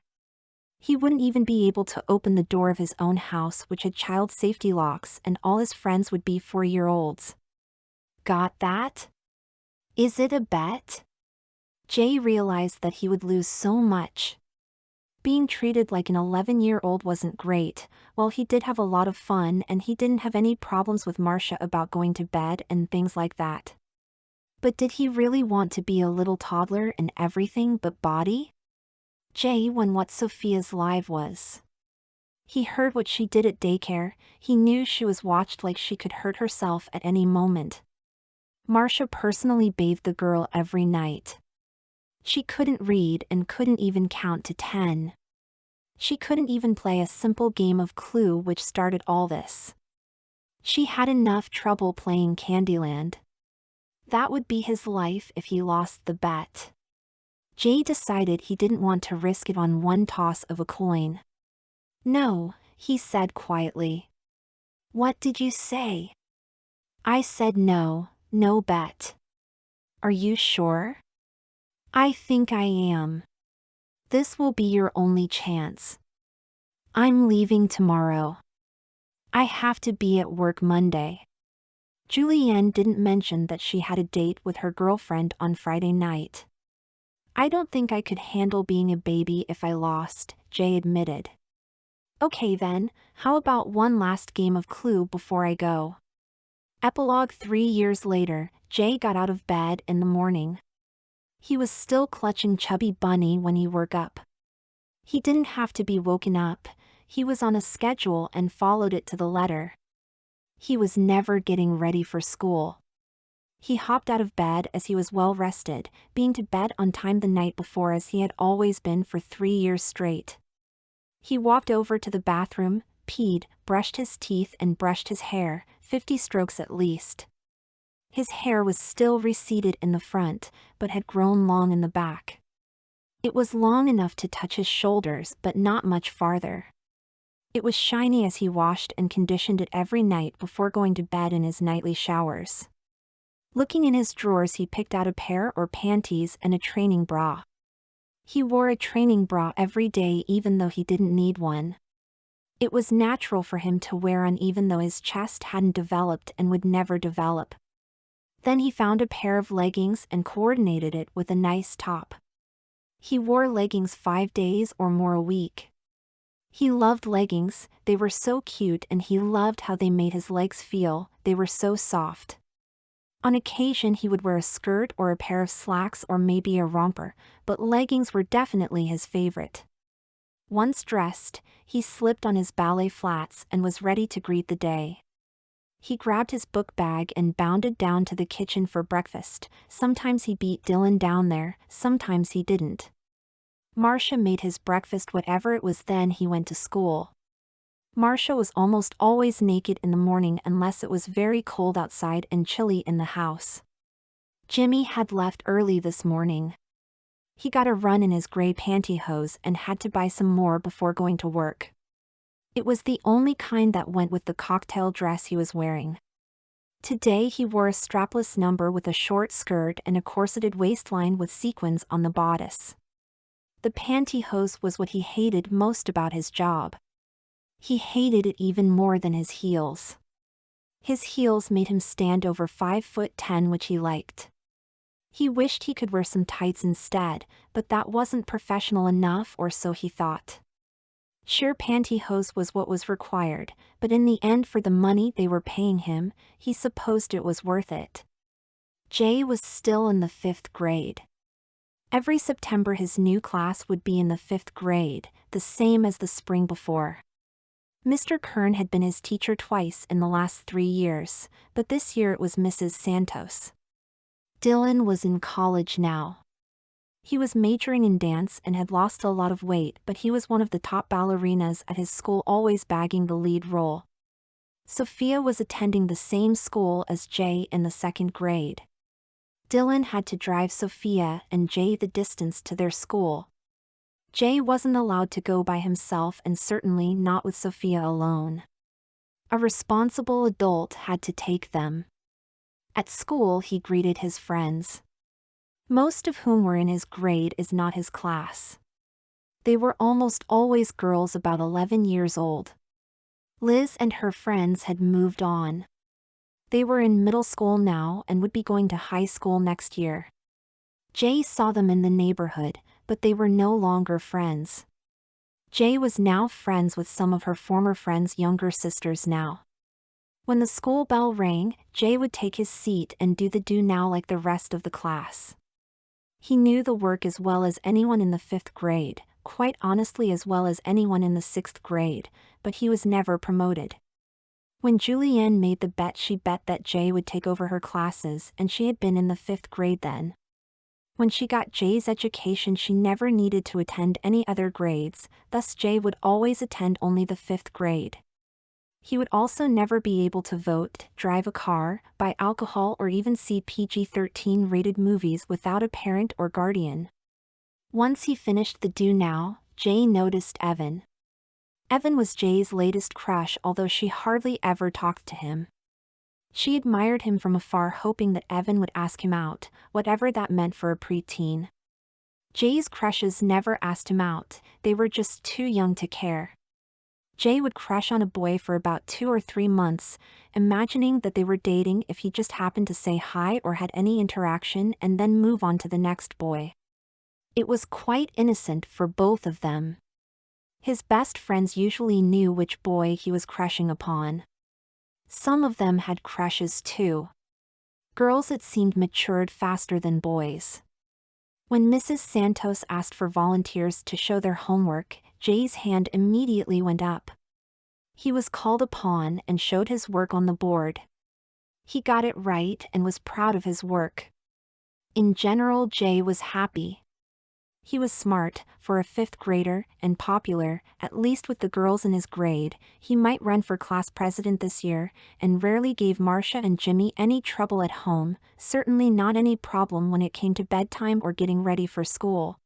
He wouldn't even be able to open the door of his own house, which had child safety locks, and all his friends would be 4-year-olds. Got that? Is it a bet? Jay realized that he would lose so much. Being treated like an 11-year-old wasn't great. While he did have a lot of fun and he didn't have any problems with Marcia about going to bed and things like that. But did he really want to be a little toddler in everything but body? Jay won what Sophia's life was. He heard what she did at daycare. He knew she was watched like she could hurt herself at any moment. Marcia personally bathed the girl every night. She couldn't read and couldn't even count to 10. She couldn't even play a simple game of Clue, which started all this. She had enough trouble playing Candyland. That would be his life if he lost the bet. Jay decided he didn't want to risk it on one toss of a coin. No, he said quietly. What did you say? I said no, no bet. Are you sure? I think I am. This will be your only chance. I'm leaving tomorrow. I have to be at work Monday. Julienne didn't mention that she had a date with her girlfriend on Friday night. I don't think I could handle being a baby if I lost, Jay admitted. Okay then, how about one last game of Clue before I go? Epilogue 3 years later, Jay got out of bed in the morning. He was still clutching Chubby Bunny when he woke up. He didn't have to be woken up, he was on a schedule and followed it to the letter. He was never getting ready for school. He hopped out of bed as he was well rested, being to bed on time the night before as he had always been for 3 years straight. He walked over to the bathroom, peed, brushed his teeth and brushed his hair, 50 strokes at least. His hair was still receded in the front, but had grown long in the back. It was long enough to touch his shoulders but not much farther. It was shiny as he washed and conditioned it every night before going to bed in his nightly showers. Looking in his drawers, he picked out a pair of panties and a training bra. He wore a training bra every day even though he didn't need one. It was natural for him to wear one even though his chest hadn't developed and would never develop. Then he found a pair of leggings and coordinated it with a nice top. He wore leggings 5 days or more a week. He loved leggings, they were so cute and he loved how they made his legs feel, they were so soft. On occasion he would wear a skirt or a pair of slacks or maybe a romper, but leggings were definitely his favorite. Once dressed, he slipped on his ballet flats and was ready to greet the day. He grabbed his book bag and bounded down to the kitchen for breakfast. Sometimes he beat Dylan down there, sometimes he didn't. Marcia made his breakfast whatever it was, then he went to school. Marcia was almost always naked in the morning unless it was very cold outside and chilly in the house. Jimmy had left early this morning. He got a run in his gray pantyhose and had to buy some more before going to work. It was the only kind that went with the cocktail dress he was wearing. Today he wore a strapless number with a short skirt and a corseted waistline with sequins on the bodice. The pantyhose was what he hated most about his job. He hated it even more than his heels. His heels made him stand over 5'10", which he liked. He wished he could wear some tights instead, but that wasn't professional enough, or so he thought. Sheer pantyhose was what was required, but in the end, for the money they were paying him, he supposed it was worth it. Jay was still in the 5th grade. Every September his new class would be in the 5th grade, the same as the spring before. Mr. Kern had been his teacher twice in the last 3 years, but this year it was Mrs. Santos. Dylan was in college now. He was majoring in dance and had lost a lot of weight, but he was one of the top ballerinas at his school, always bagging the lead role. Sophia was attending the same school as Jay in the 2nd grade. Dylan had to drive Sophia and Jay the distance to their school. Jay wasn't allowed to go by himself, and certainly not with Sophia alone. A responsible adult had to take them. At school, he greeted his friends, most of whom were in his grade is not his class. They were almost always girls about 11 years old. Liz and her friends had moved on. They were in middle school now and would be going to high school next year. Jay saw them in the neighborhood, but they were no longer friends. Jay was now friends with some of her former friends' younger sisters now. When the school bell rang, Jay would take his seat and do the do now like the rest of the class. He knew the work as well as anyone in the 5th grade, quite honestly as well as anyone in the 6th grade, but he was never promoted. When Julianne made the bet, she bet that Jay would take over her classes, and she had been in the 5th grade then. When she got Jay's education, she never needed to attend any other grades, thus Jay would always attend only the 5th grade. He would also never be able to vote, drive a car, buy alcohol, or even see PG-13 rated movies without a parent or guardian. Once he finished the do now, Jay noticed Evan. Evan was Jay's latest crush, although she hardly ever talked to him. She admired him from afar, hoping that Evan would ask him out, whatever that meant for a preteen. Jay's crushes never asked him out, they were just too young to care. Jay would crush on a boy for about 2 or 3 months, imagining that they were dating if he just happened to say hi or had any interaction, and then move on to the next boy. It was quite innocent for both of them. His best friends usually knew which boy he was crushing upon. Some of them had crushes too. Girls, it seemed, matured faster than boys. When Mrs. Santos asked for volunteers to show their homework, Jay's hand immediately went up. He was called upon and showed his work on the board. He got it right and was proud of his work. In general, Jay was happy. He was smart, for a 5th grader, and popular, at least with the girls in his grade. He might run for class president this year, and rarely gave Marcia and Jimmy any trouble at home, certainly not any problem when it came to bedtime or getting ready for school.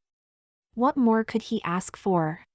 What more could he ask for?